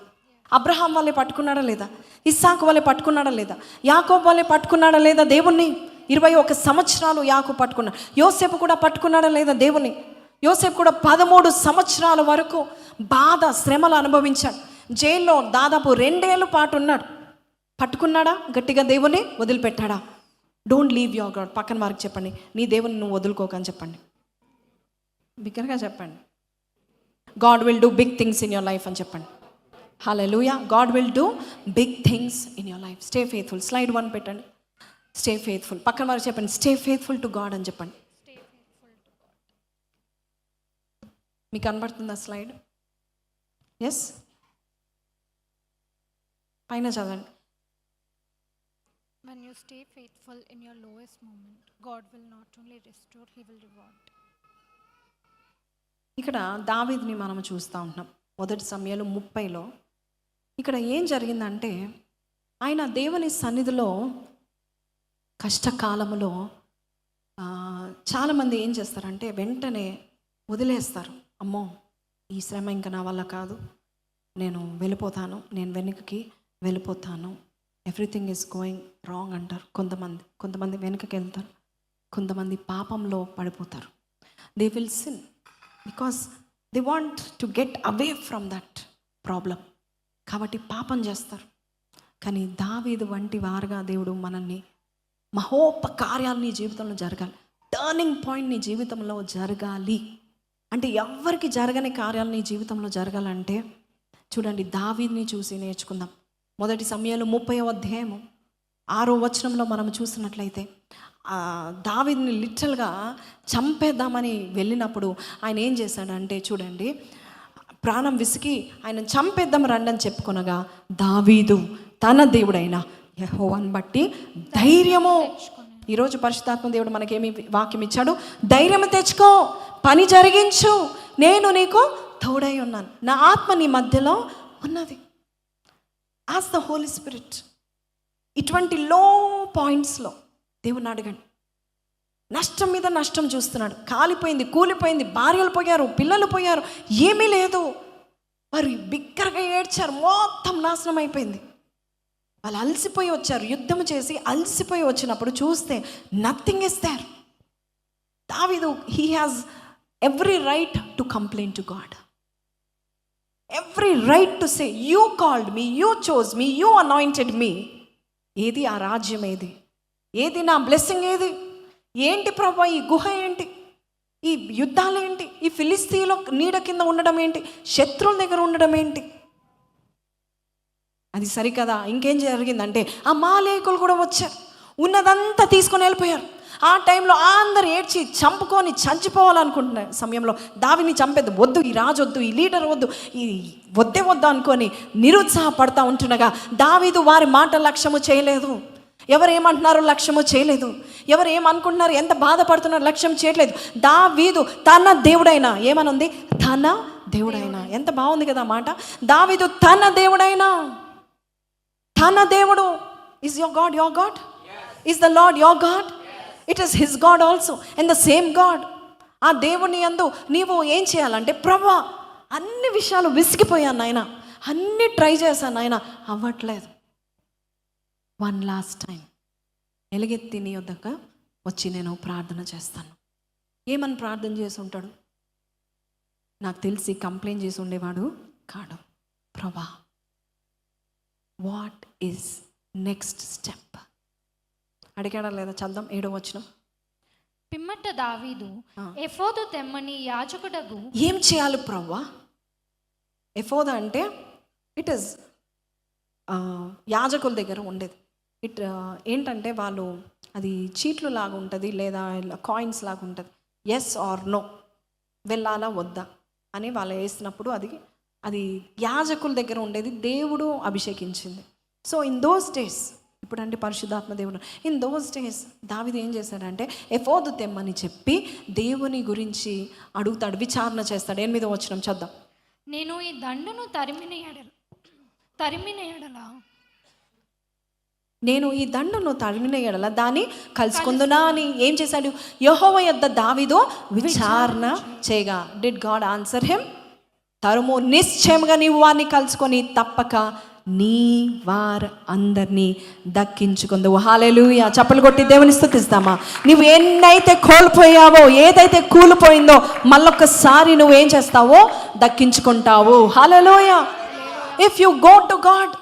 అబ్రహాం వల్లే పట్టుకున్నాడా లేదా? ఇస్సాకు వల్లే పట్టుకున్నాడా లేదా? యాకోబు వల్లే పట్టుకున్నాడా లేదా దేవుణ్ణి? 21 సంవత్సరాలు యాకోబు పట్టుకున్నాడు. యోసేపు కూడా పట్టుకున్నాడా లేదా దేవుణ్ణి? యోసేపు కూడా 13 సంవత్సరాల వరకు బాధ శ్రమలు అనుభవించాడు. జైల్లో దాదాపు 2 ఏళ్ళ పాటు ఉన్నాడు. పట్టుకున్నాడా గట్టిగా దేవుని? వదిలిపెట్టాడా? Don't leave your God. పక్కన వారికి చెప్పండి, నీ దేవుని నువ్వు వదులుకోకని చెప్పండి, బిగ్గరగా చెప్పండి. God will do big things in your life అని చెప్పండి. హల్లెలూయా. God will do big things in your life. Stay faithful. Slide 1 పెట్టండి. Stay faithful. పక్కన వారికి చెప్పండి, స్టే ఫెయిత్ఫుల్ టు గాడ్ అని చెప్పండి. మీకు కనబడుతుందా స్లైడ్? ఎస్, పైన చదవండి. When you stay faithful in your lowest moment, God will not only restore, He will reward. ఇక్కడ దావీదుని మనం చూస్తూ ఉంటున్నాం 1 సమూయేలు 30లో. ఇక్కడ ఏం జరిగిందంటే, ఆయన దేవుని సన్నిధిలో కష్టకాలములో చాలామంది ఏం చేస్తారంటే వెంటనే వదిలేస్తారు. అమ్మో, ఈ శ్రమ ఇంకా నా వల్ల కాదు, నేను వెళ్ళిపోతాను, నేను వెనుకకి వెళ్ళిపోతాను, ఎవ్రీథింగ్ ఈజ్ గోయింగ్ రాంగ్ అంటారు. కొంతమంది వెనుకకి వెళ్తారు, కొంతమంది పాపంలో పడిపోతారు. They will sin because they want to get away from that problem. కాబట్టి పాపం చేస్తారు. కానీ దావీదు వంటి వారుగా దేవుడు మనల్ని మహోపకార్యాలు నీ జీవితంలో జరగాలి, టర్నింగ్ పాయింట్ నీ జీవితంలో జరగాలి అంటే, ఎవరికి జరగని కార్యాలు నీ జీవితంలో జరగాలంటే చూడండి, దావీదుని చూసి నేర్చుకుందాం. 1 సమూయేలు 30వ అధ్యాయము 6వ వచనంలో మనం చూసినట్లయితే, దావీదుని లిటరల్గా చంపేద్దామని వెళ్ళినప్పుడు ఆయన ఏం చేశాడంటే చూడండి, ప్రాణం విసికి ఆయన చంపేద్దాం రండి అని చెప్పుకొనగా, దావీదు తన దేవుడైన యెహోవాను బట్టి ధైర్యము. ఈరోజు పరిశుద్ధాత్మ దేవుడు మనకేమి వాక్యం ఇచ్చాడు? ధైర్యం తెచ్చుకో, పని జరిగించు, నేను నీకు తోడై ఉన్నాను, నా ఆత్మ నీ మధ్యలో ఉన్నది. As the Holy Spirit. ఇటువంటి లో పాయింట్స్లో దేవుని అడగండి. నష్టం మీద నష్టం చూస్తున్నాడు, కాలిపోయింది, కూలిపోయింది, భార్యలు పోయారు, పిల్లలు పోయారు, ఏమీ లేదు, వారు బిగ్గరగా ఏడ్చారు, మొత్తం నాశనం అయిపోయింది. వాళ్ళు అలసిపోయి వచ్చారు, యుద్ధం చేసి అలసిపోయి వచ్చినప్పుడు చూస్తే నథింగ్ ఇస్ దేర్. దావీదు, he has every right to complaint to God. Every right to say you called me, you chose me, you anointed మీ. ఏది ఆ రాజ్యం? ఏది నా బ్లెస్సింగ్? ఏంటి ప్రభా ఈ గుహ ఏంటి, ఈ యుద్ధాలు ఏంటి, ఈ ఫిలిస్తీన్లో నీడ కింద ఉండడం ఏంటి, శత్రువుల దగ్గర ఉండడం ఏంటి? అది సరికదా? ఇంకేం జరిగిందంటే అమాలేకులు కూడా వచ్చారు, ఉన్నదంతా తీసుకొని వెళ్ళిపోయారు. ఆ టైంలో అందరు ఏడ్చి చంపుకొని చచ్చిపోవాలనుకుంటున్న సమయంలో దావీదుని చంపేది వద్దు, ఈ రాజు వద్దు, ఈ లీడర్ వద్దు, ఈ వద్దే వద్దు అనుకొని నిరుత్సాహపడతా ఉంటుండగా దావీదు వారి మాట లక్ష్యము చేయలేదు. ఎవరు ఏమంటున్నారో లక్ష్యము చేయలేదు, ఎవరు ఏమనుకుంటున్నారు, ఎంత బాధపడుతున్నారు లక్ష్యం చేయట్లేదు. దావీదు తన దేవుడైనా, ఏమనుంది, తన దేవుడైనా. ఎంత బాగుంది కదా మాట. దావీదు తన దేవుడైనా, తన దేవుడు. Is your God your God? Is the lord your God? It is his God also and the same God. ఆ దేవుని యందు నీవు ఏం చేయాలంటే, ప్రభా అన్ని విషయాలు విసిగిపోయాను నాయన, అన్ని ట్రై చేశాను నాయన, అవ్వట్లేదు. వన్ లాస్ట్ టైం ఎలుగెత్తి నీ వద్దకు వచ్చి నేను ప్రార్థన చేస్తాను. ఏమని ప్రార్థన చేసి ఉంటాడు? నాకు తెలిసి కంప్లైంట్ చేసి ఉండేవాడు కాడు. ప్రభా వాట్ ఈస్ నెక్స్ట్ స్టెప్ అడిగాడా లేదా? చల్దాం 7వ వచనం. పిమ్మట దావీదు ఎఫోదు తెమ్మని యాజకుడగు. ఏం చేయాలి ప్రవ్వా? ఎఫోద అంటే ఇట్ ఈస్ యాజకుల దగ్గర ఉండేది. ఏంటంటే వాళ్ళు అది చీట్లు లాగా ఉంటుంది, లేదా కాయిన్స్ లాగా ఉంటుంది. ఎస్ ఆర్ నో, వెళ్ళాలా వద్దా అని వాళ్ళు వేసినప్పుడు అది యాజకుల దగ్గర ఉండేది, దేవుడు అభిషేకించింది. సో ఇన్ దోస్ డేస్, ఇప్పుడంటే పరిశుద్ధాత్మ దేవుడు, ఇన్ దోస్ డేస్ దావీదు ఏం చేశాడంటే ఎఫోదు తెమ్మని చెప్పి దేవుని గురించి అడుగుతాడు, విచారణ చేస్తాడు. 8వ వచనం చద్దాం. నేను ఈ దండును తరిమిన ఎడల నేను ఈ దండును తరిమిన ఎడల దాన్ని కలుసుకుందునా అని ఏం చేశాడు? యెహోవా యొద్ద దావీదు విచారణ చేయగా. Did God answer him? తరుము, నిశ్చయంగా నీవు వారిని కలుసుకొని తప్పక నీ వారు అందరినీ దక్కించుకుందువు. హల్లెలూయా. చప్పలు కొట్టి దేవుని స్తుతిస్తామా? నువ్వు ఎన్నైతే కోల్పోయావో, ఏదైతే కూలిపోయిందో మళ్ళొక్కసారి నువ్వు ఏం చేస్తావో దక్కించుకుంటావు. హల్లెలూయా. If you go to God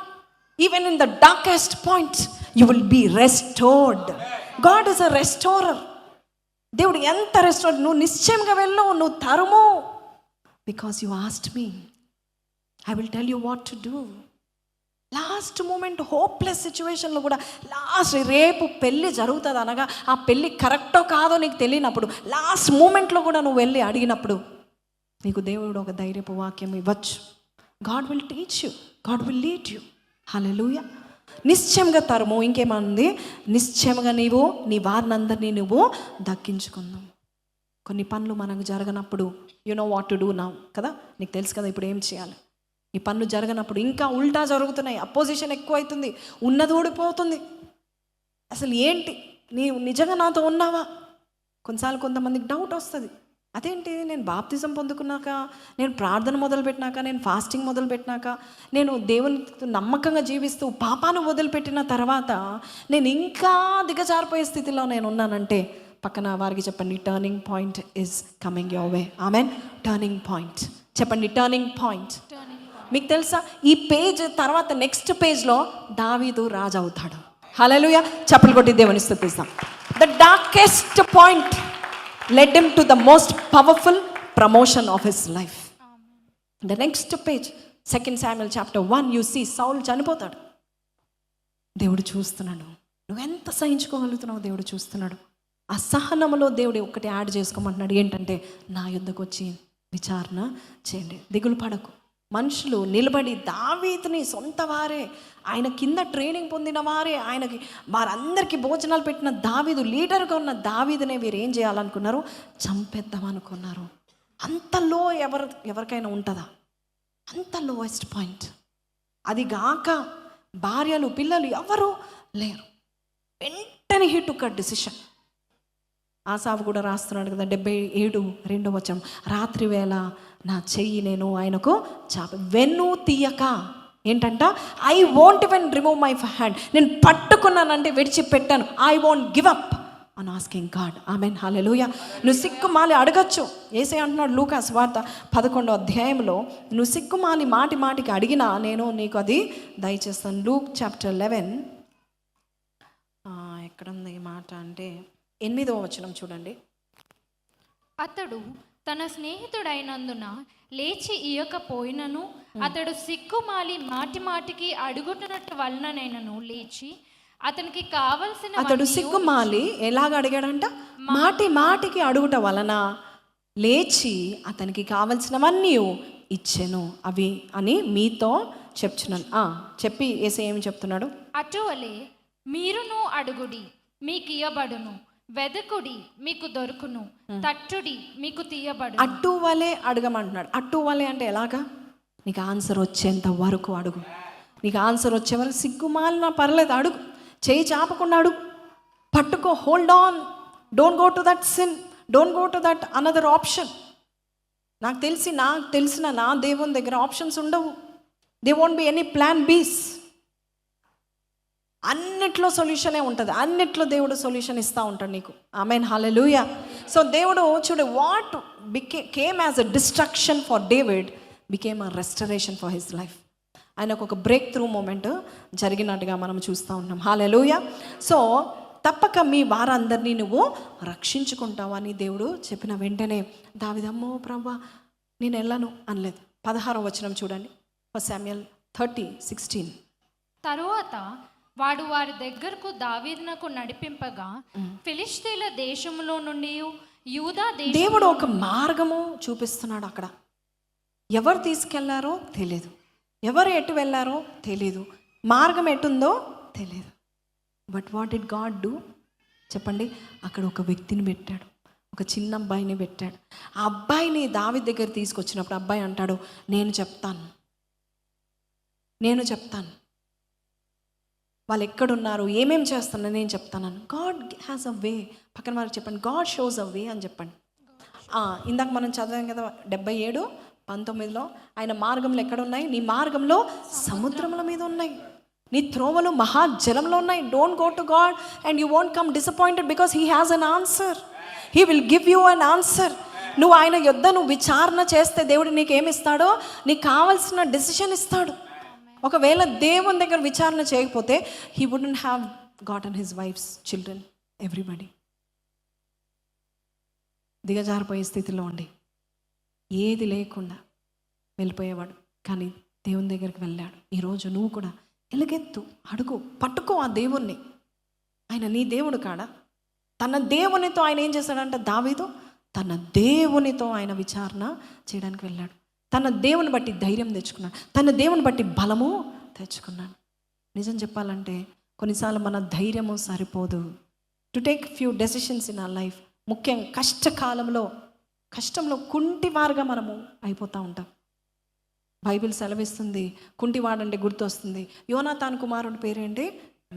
even in the darkest points you will be restored. God is a restorer. దేవుడు ఎంత రెస్టోర్. నువ్వు నిశ్చయంగా వెళ్ళు, నువ్వు తరుము. Because you asked me, I will tell you what to do. Last moment hopeless సిచ్యువేషన్లో కూడా రేపు పెళ్ళి జరుగుతుంది అనగా ఆ పెళ్ళి కరెక్టో కాదో నీకు తెలియనప్పుడు, లాస్ట్ మూమెంట్లో కూడా నువ్వు వెళ్ళి అడిగినప్పుడు నీకు దేవుడు ఒక ధైర్యపు వాక్యం ఇవ్వచ్చు. God will teach you, God will lead you. హల్లెలూయా. నిశ్చయంగా తరుము. ఇంకేమంది? నిశ్చయంగా నీవు నీ వారినందరినీ నువ్వు దక్కించుకుందాం. కొన్ని పనులు మనకు జరగనప్పుడు you know what to do now కదా, నీకు తెలుసు కదా ఇప్పుడు ఏం చేయాలి. ఈ పనులు జరగనప్పుడు ఇంకా ఉల్టా జరుగుతున్నాయి, అపోజిషన్ ఎక్కువ అవుతుంది, ఉన్నది ఓడిపోతుంది. అసలు ఏంటి, నీవు నిజంగా నాతో ఉన్నావా? కొన్నిసార్లు కొంతమందికి డౌట్ వస్తుంది, అదేంటి నేను బాప్తిజం పొందుకున్నాక, నేను ప్రార్థన మొదలుపెట్టినాక, నేను ఫాస్టింగ్ మొదలుపెట్టినాక, నేను దేవునితో నమ్మకంగా జీవిస్తూ పాపాను వదిలిపెట్టిన తర్వాత నేను ఇంకా దిగజారిపోయే స్థితిలో నేను ఉన్నానంటే పక్కన వారికి చెప్పండి, turning point is coming your way. Amen. Turning point చెప్పండి, టర్నింగ్ పాయింట్. మీకు తెలుసా, ఈ పేజ్ తర్వాత నెక్స్ట్ పేజ్లో దావీదు రాజు అవుతాడు. హల్లెలూయా. చప్పలు కొట్టి దేవుని స్తుతిస్తాం. The darkest point led him to the most powerful promotion of his life. The next page, 2 Samuel chapter 1, you see Saul చనిపోతాడు. దేవుడు చూస్తున్నాడు, నువ్వెంత సహించుకోగలుగుతున్నావు దేవుడు చూస్తున్నాడు. ఆ సహనములో దేవుడు ఒకటి యాడ్ చేసుకోమంటున్నాడు, ఏంటంటే నా యుద్ధకు వచ్చి విచారణ చేయండి, దిగులు పడకు. మనుషులు నిలబడి దావీదుని సొంత వారే, ఆయన కింద ట్రైనింగ్ పొందిన వారే, ఆయనకి వారందరికీ భోజనాలు పెట్టిన దావీదు, లీడర్గా ఉన్న దావీదునే వీరు ఏం చేయాలనుకున్నారు? చంపేద్దామనుకున్నారు. అంతలో ఎవరికైనా ఉంటుందా? అంత లోయెస్ట్ పాయింట్. అది గాక భార్యలు పిల్లలు ఎవరు లేరు. వెంటనే హీ టుక్ అ డిసిషన్. ఆసావు కూడా రాస్తున్నాడు కదా, 77:2 రాత్రి వేళ నా చెయ్యి నేను ఆయనకు వెన్ను తీయక, ఏంటంట, I won't even remove my hand. నేను పట్టుకున్నానంటే విడిచిపెట్టాను. I won't give up. అని ఆస్కింగ్ గాడ్. ఆమెన్, హల్లెలూయా. నువ్వు సిగ్గుమాలి అడగచ్చు. యేసయ్య అంటున్నాడు లూకా సువార్త 11వ అధ్యాయంలో, నువ్వు సిగ్గుమాలి మాటి మాటికి అడిగినా నేను నీకు అది దయచేస్తాను. లూక్ చాప్టర్ 11 ఎక్కడుంది ఈ మాట అంటే 8వ వచనం చూడండి. అతడు తన స్నేహితుడైనందున లేచి ఇయ్యకపోయినను అతడు సిగ్గుమాలి మాటి మాటికి అడుగుతున్నట్టు వలననైనను లేచి అతనికి కావలసిన అతడు సిగ్గుమాలి ఎలాగ అడిగాడంట? మాటి మాటికి అడుగుట వలన లేచి అతనికి కావలసినవన్నీ ఇచ్చెను అవి అని మీతో చెప్తున్నాను. చెప్పి యేసయ్య ఏమి చెప్తున్నాడు? అటువలే మీరును అడుగుడి మీకు ఇయ్యబడును, వెదకుడి మీకు దొరుకును, తట్టుడి మీకు తీయబడు. అటువలే అడగమంటున్నాడు. అటువలే అంటే ఎలాగా? నీకు ఆన్సర్ వచ్చేంత వరకు అడుగు. నీకు ఆన్సర్ వచ్చే వరకు సిగ్గుమాలినా పర్లేదు, అడుగు. చేయి చాపకుండా అడుగు, పట్టుకో, hold on. Don't go to that sin, don't go to that another option. నాకు తెలిసిన నా దేవుని దగ్గర ఆప్షన్స్ ఉండవు. They won't be any plan బీస్. అన్నిట్లో సొల్యూషనే ఉంటుంది. అన్నిట్లో దేవుడు సొల్యూషన్ ఇస్తూ ఉంటాడు నీకు. ఆమెన్, హల్లెలూయా. సో దేవుడు చూడు, what came as a destruction for David became a restoration for his life. ఆయనకు ఒక బ్రేక్ త్రూ మూమెంట్ జరిగినట్టుగా మనం చూస్తూ ఉన్నాం. హల్లెలూయా. సో తప్పక మీ వారందరినీ నువ్వు రక్షించుకుంటావని దేవుడు చెప్పిన వెంటనే దావీదమ్మో ప్రభువా నేను వెళ్ళను అనలేదు. 16వ వచనం చూడండి, 1 శామ్యూయల్ 30:16. తరువాత వాడు వారి దగ్గరకు దావీదునకు నడిపింపగా ఫిలిష్తీయుల దేశములో నుండి యూదా దేవుడు ఒక మార్గము చూపిస్తున్నాడు. అక్కడ ఎవరు తీసుకెళ్లారో తెలియదు, ఎవరు ఎటు వెళ్ళారో తెలీదు, మార్గం ఎటుందో తెలియదు. But what did God do చెప్పండి? అక్కడ ఒక వ్యక్తిని పెట్టాడు, ఒక చిన్న అబ్బాయిని పెట్టాడు. ఆ అబ్బాయిని దావీదు దగ్గర తీసుకొచ్చినప్పుడు అబ్బాయి అంటాడు, నేను చెప్తాను వాళ్ళు ఎక్కడున్నారు, ఏమేం చేస్తున్నారు నేను చెప్తాను. గాడ్ హ్యాస్ అ వే. పక్కన వారికి చెప్పండి, గాడ్ షోస్ అ వే అని చెప్పండి. ఇందాక మనం చదివాం కదా 77:19 ఆయన మార్గంలో ఎక్కడున్నాయి? నీ మార్గంలో సముద్రముల మీద ఉన్నాయి, నీ త్రోవలు మహాజలంలో ఉన్నాయి. Don't go to God and you won't come disappointed because he has an answer. He will give you an answer. నువ్వు ఆయన యొద్ద నువ్వు విచారణ చేస్తే దేవుడు నీకు ఏమిస్తాడో? నీకు కావాల్సిన డెసిషన్ ఇస్తాడు. ఒకవేళ దేవుని దగ్గర విచారణ చేయకపోతే he wouldn't have gotten his wives, children, everybody. దిగజారిపోయే స్థితిలో ఉండి ఏది లేకుండా వెళ్ళిపోయేవాడు, కానీ దేవుని దగ్గరికి వెళ్ళాడు. ఈరోజు నువ్వు కూడా ఎలుగెత్తు, అడుగు, పట్టుకో ఆ దేవుణ్ణి. ఆయన నీ దేవుడు కాడా? తన దేవునితో ఆయన ఏం చేశాడంటే దావీదు తన దేవునితో ఆయన విచారణ చేయడానికి వెళ్ళాడు. తన దేవుని బట్టి ధైర్యం తెచ్చుకున్నాడు, తన దేవుని బట్టి బలము తెచ్చుకున్నాడు. నిజం చెప్పాలంటే కొన్నిసార్లు మన ధైర్యము సరిపోదు to take few decisions in our life. ముఖ్యంగా కష్టంలో కుంటివారుగా మనము అయిపోతూ ఉంటాం. బైబిల్ సెలవిస్తుంది, కుంటివాడంటే గుర్తొస్తుంది. యోనాతాను కుమారుడి పేరేంటి?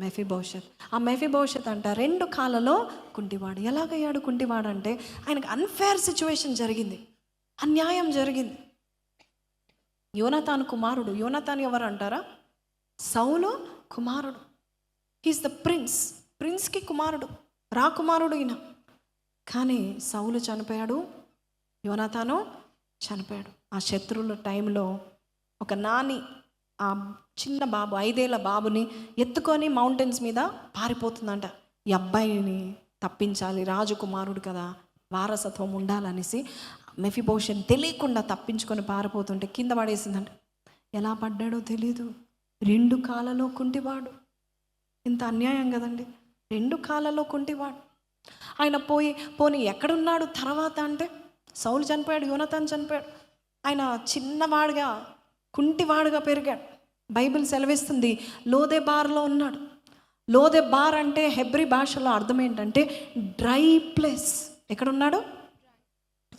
మెఫీబోషెత్. ఆ మెఫీబోషెత్ అంట 2 కాళ్ళలో కుంటివాడు. ఎలాగయ్యాడు కుంటివాడు అంటే ఆయనకు అన్ఫేర్ సిచ్యువేషన్ జరిగింది, అన్యాయం జరిగింది. యోనాతాను కుమారుడు. యోనాతాను ఎవరు అంటారా? సౌలు కుమారుడు. హీస్ ద ప్రిన్స్కి కుమారుడు, రాకుమారుడు ఈయన. కానీ సౌలు చనిపోయాడు, యోనాతాను చనిపోయాడు. ఆ శత్రువుల టైంలో ఒక నాని ఆ చిన్న బాబు 5 ఏళ్ల బాబుని ఎత్తుకొని మౌంటైన్స్ మీద పారిపోతుందంట. ఈ అబ్బాయిని తప్పించాలి, రాజకుమారుడు కదా, వారసత్వం ఉండాలనేసి మెఫీబోషెత్ తెలియకుండా తప్పించుకొని పారిపోతుంటే కింద పడేసిందంట. ఎలా పడ్డాడో తెలీదు. 2 కాళ్ళలో కుంటివాడు. ఇంత అన్యాయం కదండి. 2 కాళ్ళలో కుంటివాడు. ఆయన పోనీ ఎక్కడున్నాడు తర్వాత అంటే సౌలు చనిపోయాడు, యోనాతాను చనిపోయాడు. ఆయన చిన్నవాడుగా కుంటివాడుగా పెరిగాడు. బైబిల్ సెలవిస్తుంది లోదెబార్లో ఉన్నాడు. లోదెబార్ అంటే హెబ్రీ భాషలో అర్థం ఏంటంటే డ్రై ప్లేస్. ఎక్కడున్నాడు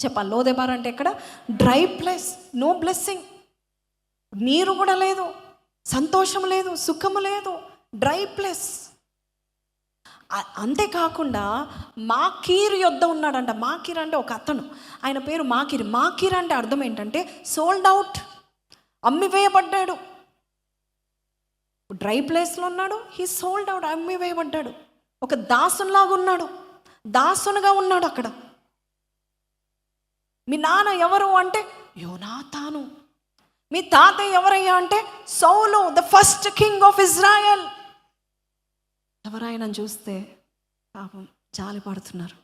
చెప్పాలి? లోదెబార్ అంటే ఎక్కడ? Dry place, no blessing. నీరు కూడా లేదు, సంతోషం లేదు, సుఖము లేదు, డ్రై ప్లేస్. అంతేకాకుండా మాకీర్ యొద్ద ఉన్నాడంట. మాకీర్ అంటే ఒక అతను, ఆయన పేరు మాకీర్. మాకీర్ అంటే అర్థం ఏంటంటే సోల్డ్ అవుట్, అమ్మివేయబడ్డాడు. డ్రై ప్లేస్లో ఉన్నాడు, హీ సోల్డ్ అవుట్, అమ్మివేయబడ్డాడు. ఒక దాసులాగా ఉన్నాడు. దాసునుగా ఉన్నాడు అక్కడ. మీ నాన్న ఎవరు అంటే యోనాతాను. మీ తాతయ్య ఎవరయ్యా అంటే సౌలు, the first king of Israel. ఎవరైనా చూస్తే పాపం జాలి పడుతున్నారు.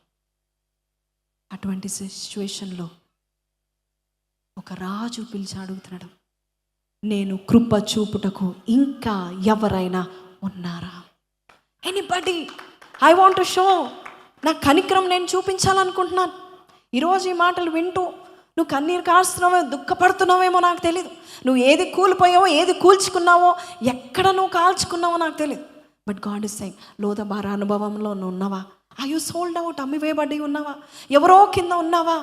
అటువంటి సిచ్యువేషన్లో ఒక రాజు పిలిచి అడుగుతున్నాడు, నేను కృప చూపుటకు ఇంకా ఎవరైనా ఉన్నారా? Anybody, I want to show. నా కనికరం నేను చూపించాలనుకుంటున్నాను. ఈరోజు ఈ మాటలు వింటూ నువ్వు కన్నీరు కారుస్తున్నావో, దుఃఖపడుతున్నావేమో నాకు తెలియదు. నువ్వు ఏది కూలిపోయావో, ఏది కూల్చుకున్నావో, ఎక్కడ నువ్వు కాల్చుకున్నావో నాకు తెలియదు. బట్ గాడ్ ఇస్ సెయింగ్, లోదబార అనుభవంలో నువ్వు ఉన్నావా? ఐ యు సోల్డ్ అవుట్, అమ్మివేయబడి ఉన్నావా? ఎవరో కింద ఉన్నావా?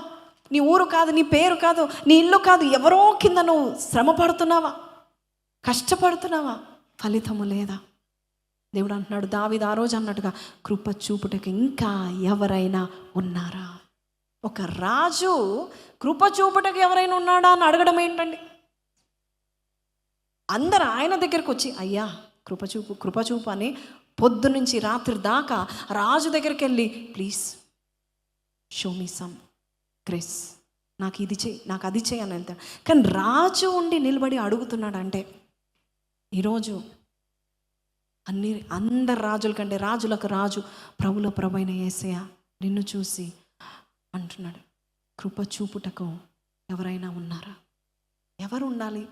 నీ ఊరు కాదు, నీ పేరు కాదు, నీ ఇల్లు కాదు, ఎవరో కింద నువ్వు శ్రమ పడుతున్నావా? కష్టపడుతున్నావా? ఫలితము లేదా? దేవుడు అంటున్నాడు, దావీదు ఆ రోజు అన్నట్టుగా, కృప చూపుటకు ఇంకా ఎవరైనా ఉన్నారా? ఒక రాజు కృప చూపుటకు ఎవరైనా ఉన్నాడా అని అడగడం ఏంటండి? అందరు ఆయన దగ్గరికి వచ్చి, అయ్యా కృపచూపు కృపచూపు అని పొద్దు నుంచి రాత్రి దాకా రాజు దగ్గరికి వెళ్ళి, please show me some grace, నాకు ఇది చేయి, నాకు అది చేయి అని వెళ్తాడు. కానీ రాజు ఉండి నిలబడి అడుగుతున్నాడు అంటే, ఈరోజు అందరు రాజుల కంటే రాజులకు రాజు, ప్రభుల ప్రభు అయిన యేసయ్య నిన్ను చూసి అంటున్నాడు, కృప చూపుటకు ఎవరైనా ఉన్నారా? ఎవరు ఉండాలి?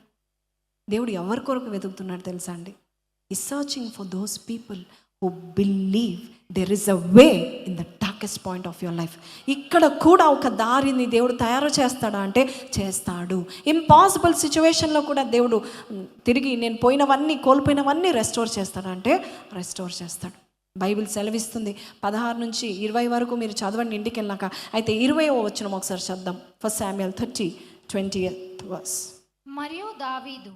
దేవుడు ఎవరి కొరకు వెతుకుతున్నాడు తెలుసా అండి? Is searching for those people who believe there is a way in the darkest point of your life. ఇక్కడ కూడా ఒక దారిని దేవుడు తయారు చేస్తాడా అంటే చేస్తాడు. ఇంపాసిబుల్ సిచ్యువేషన్లో కూడా దేవుడు తిరిగి నేను పోయినవన్నీ, కోల్పోయినవన్నీ రెస్టోర్ చేస్తాడా అంటే రెస్టోర్ చేస్తాడు. బైబిల్ సెలవిస్తుంది 16 నుంచి 20 వరకు మీరు చదవండి ఇంటికి వెళ్ళాక. అయితే 20వ వచనం ఒకసారి చద్దాం. 1 Samuel 30:20. మరియు దావీదు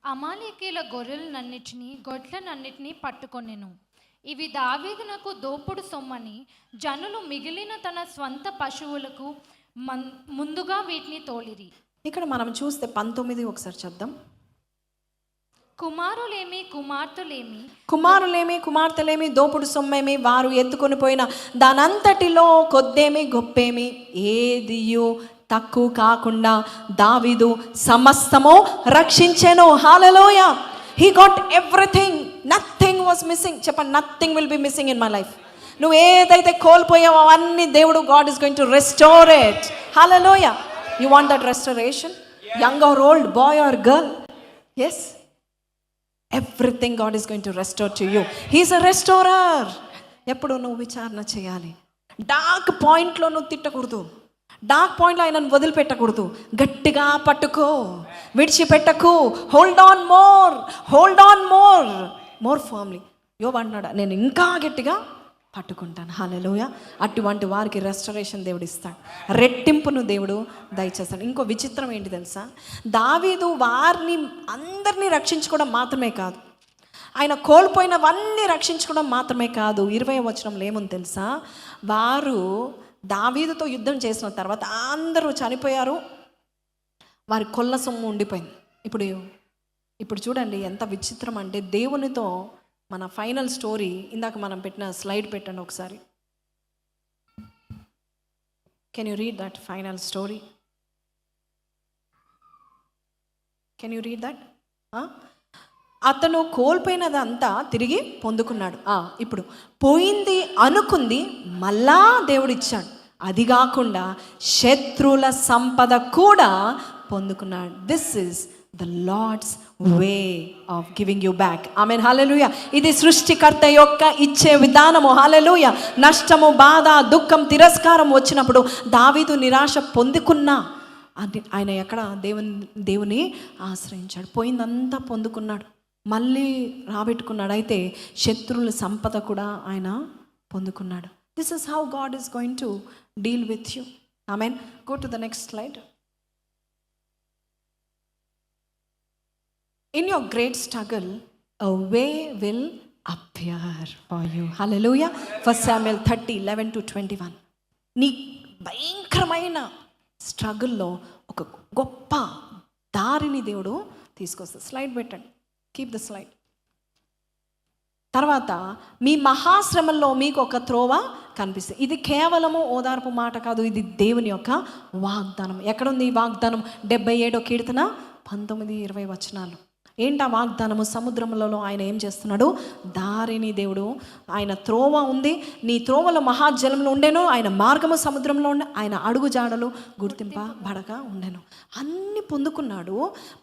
అమాలేకీల గొడ్లనన్నిటినీ పట్టుకొనెను. ఇవి దావీదునకు దోపుడు సొమ్మని జనులు మిగిలిన తన స్వంత పశువులకు ముందుగా వీటిని తోలిరి. ఇక్కడ మనం చూస్తే 19 ఒకసారి చద్దాం. కుమారులేమి కుమార్తెలేమి దోపుడు సొమ్మేమి వారు ఎత్తుకొని పోయిన దానంతటిలో కొద్దేమి గొప్పేమి ఏదియు తక్కువ కాకుండా దావీదు సమస్తము రక్షించెను. హల్లెలూయా. He got everything, nothing was missing. చెప్పండి, nothing will be missing in my life. నువ్వు ఏదైతే కోల్పోయావో అవన్నీ దేవుడు, God is going to restore it. హల్లెలూయా. You want that restoration? Young or old, boy or girl, yes, everything God is going to restore to you. He is a restorer. ఎప్పుడు నువ్వు విచారణ చేయాలి. డార్క్ పాయింట్లో నువ్వు తిట్టకూడదు, డార్క్ పాయింట్లో ఆయనను వదిలిపెట్టకూడదు. గట్టిగా పట్టుకో, విడిచిపెట్టకు. Hold on more, hold on more, more firmly. యోబు అన్నాడు, నేను ఇంకా గట్టిగా పట్టుకుంటాను. హల్లెలూయా. అటువంటి వారికి రెస్టరేషన్ దేవుడు ఇస్తాడు, రెట్టింపును దేవుడు దయచేస్తాడు. ఇంకో విచిత్రం ఏంటి తెలుసా? దావీదు వారిని అందరినీ రక్షించుకోవడం మాత్రమే కాదు, ఆయన కోల్పోయినవన్నీ రక్షించుకోవడం మాత్రమే కాదు. 20వ వచనంలో ఏముంది తెలుసా? వారు దావీదుతో యుద్ధం చేసిన తర్వాత అందరూ చనిపోయారు, వారి కొల్ల సొమ్ము ఉండిపోయింది. ఇప్పుడు చూడండి ఎంత విచిత్రం అంటే, దేవునితో మన ఫైనల్ స్టోరీ, ఇందాక మనం పెట్టిన స్లైడ్ పెట్టండి ఒకసారి. Can you read that final story? Can you read that? అతను కోల్పోయినదంతా తిరిగి పొందుకున్నాడు. ఇప్పుడు పోయింది అనుకుంది మళ్ళా దేవుడిచ్చాడు. అది కాకుండా శత్రువుల సంపద కూడా పొందుకున్నాడు. This is the lord's way of giving you back. ఆమేన్. హల్లెలూయా. ఇది సృష్టికర్త యొక్క ఇచ్చే విధానము. హల్లెలూయా. నష్టము, బాధ, దుఃఖం, తిరస్కారం వచ్చినప్పుడు దావీదు నిరాశ పొందుకున్నా అది ఆయన ఎక్కడ దేవుని ఆశ్రయించాడు. పోయిందంతా పొందుకున్నాడు, మళ్ళీ రాబెట్టుకున్నాడు. అయితే శత్రువుల సంపద కూడా ఆయన పొందుకున్నాడు. This is how God is going to deal with you. Amen. Go to the next slide. In your great struggle, a way will appear for you. Hallelujah. 1 Samuel 30:11-21. నీ భయంకరమైన స్ట్రగుల్లో ఒక గొప్ప దారిని దేవుడు తీసుకొస్తాడు. స్లైడ్ పెట్టండి, కీప్ ద స్లైడ్. తర్వాత మీ మహాశ్రమంలో మీకు ఒక త్రోవ కనిపిస్తుంది. ఇది కేవలము ఓదార్పు మాట కాదు, ఇది దేవుని యొక్క వాగ్దానం. ఎక్కడుంది ఈ వాగ్దానం? 77వ కీర్తన 19-20 వచనాలు. ఏంటి ఆ వాగ్దానము? సముద్రములలో ఆయన ఏం చేస్తున్నాడు? దారిని దేవుడు, ఆయన త్రోవ ఉంది, నీ త్రోవలో మహాజలంలో ఉండెను, ఆయన మార్గము సముద్రంలో ఉండే, ఆయన అడుగు జాడలు గుర్తింపబడగా ఉండెను. అన్ని పొందుకున్నాడు.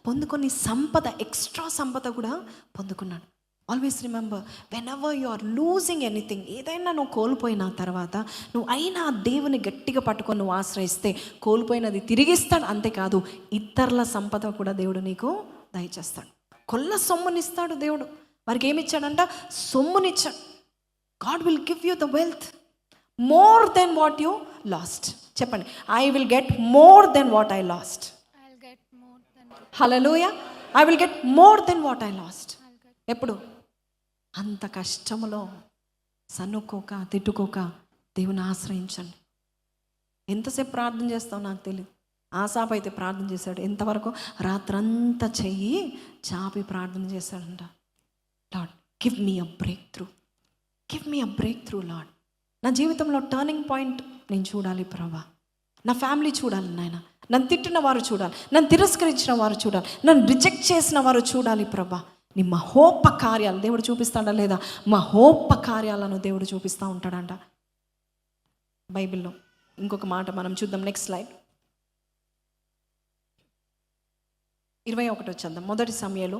పొందుకొని సంపద, ఎక్స్ట్రా సంపద కూడా పొందుకున్నాడు. Always remember, whenever you are losing anything, ఏదైనా నువ్వు కోల్పోయిన తర్వాత నువ్వు అయినా దేవుని గట్టిగా పట్టుకొని నువ్వు ఆశ్రయిస్తే కోల్పోయినది తిరిగిస్తాడు. అంతేకాదు ఇతరుల సంపద కూడా దేవుడు నీకు దయచేస్తాడు. కొల్ల సొమ్మునిస్తాడు దేవుడు. వారికి ఏమి ఇచ్చాడంట? సొమ్మునిచ్చాడు. God will give you the wealth more than what you lost. చెప్పండి, I will get more than what I lost. I'll get more than హల్లెలూయా. I will get more than what I lost. ఎప్పుడు? అంత కష్టములో సన్నుకోక తిట్టుకోక దేవుని ఆశ్రయించండి. ఎంతసేపు ప్రార్థన చేస్తావు నాకు తెలియదు. ఆసాపు అయితే ప్రార్థన చేశాడు ఎంతవరకు? రాత్రంతా చెయ్యి చాపి ప్రార్థన చేశాడంట. Lord give me a break through, give me a break through lord. నా జీవితంలో టర్నింగ్ పాయింట్ నేను చూడాలి ప్రభా. నా ఫ్యామిలీ చూడాలి నాయన. నన్ను తిట్టిన వారు చూడాలి, నన్ను తిరస్కరించిన వారు చూడాలి, నన్ను రిజెక్ట్ చేసిన వారు చూడాలి ప్రభా. నీ మహోప కార్యాలు దేవుడు చూపిస్తాడా లేదా? మహోప కార్యాలను దేవుడు చూపిస్తూ ఉంటాడంట బైబిల్లో. ఇంకొక మాట మనం చూద్దాం. Next slide. 21 వచ్చేద్దాం. 1 సమూయేలు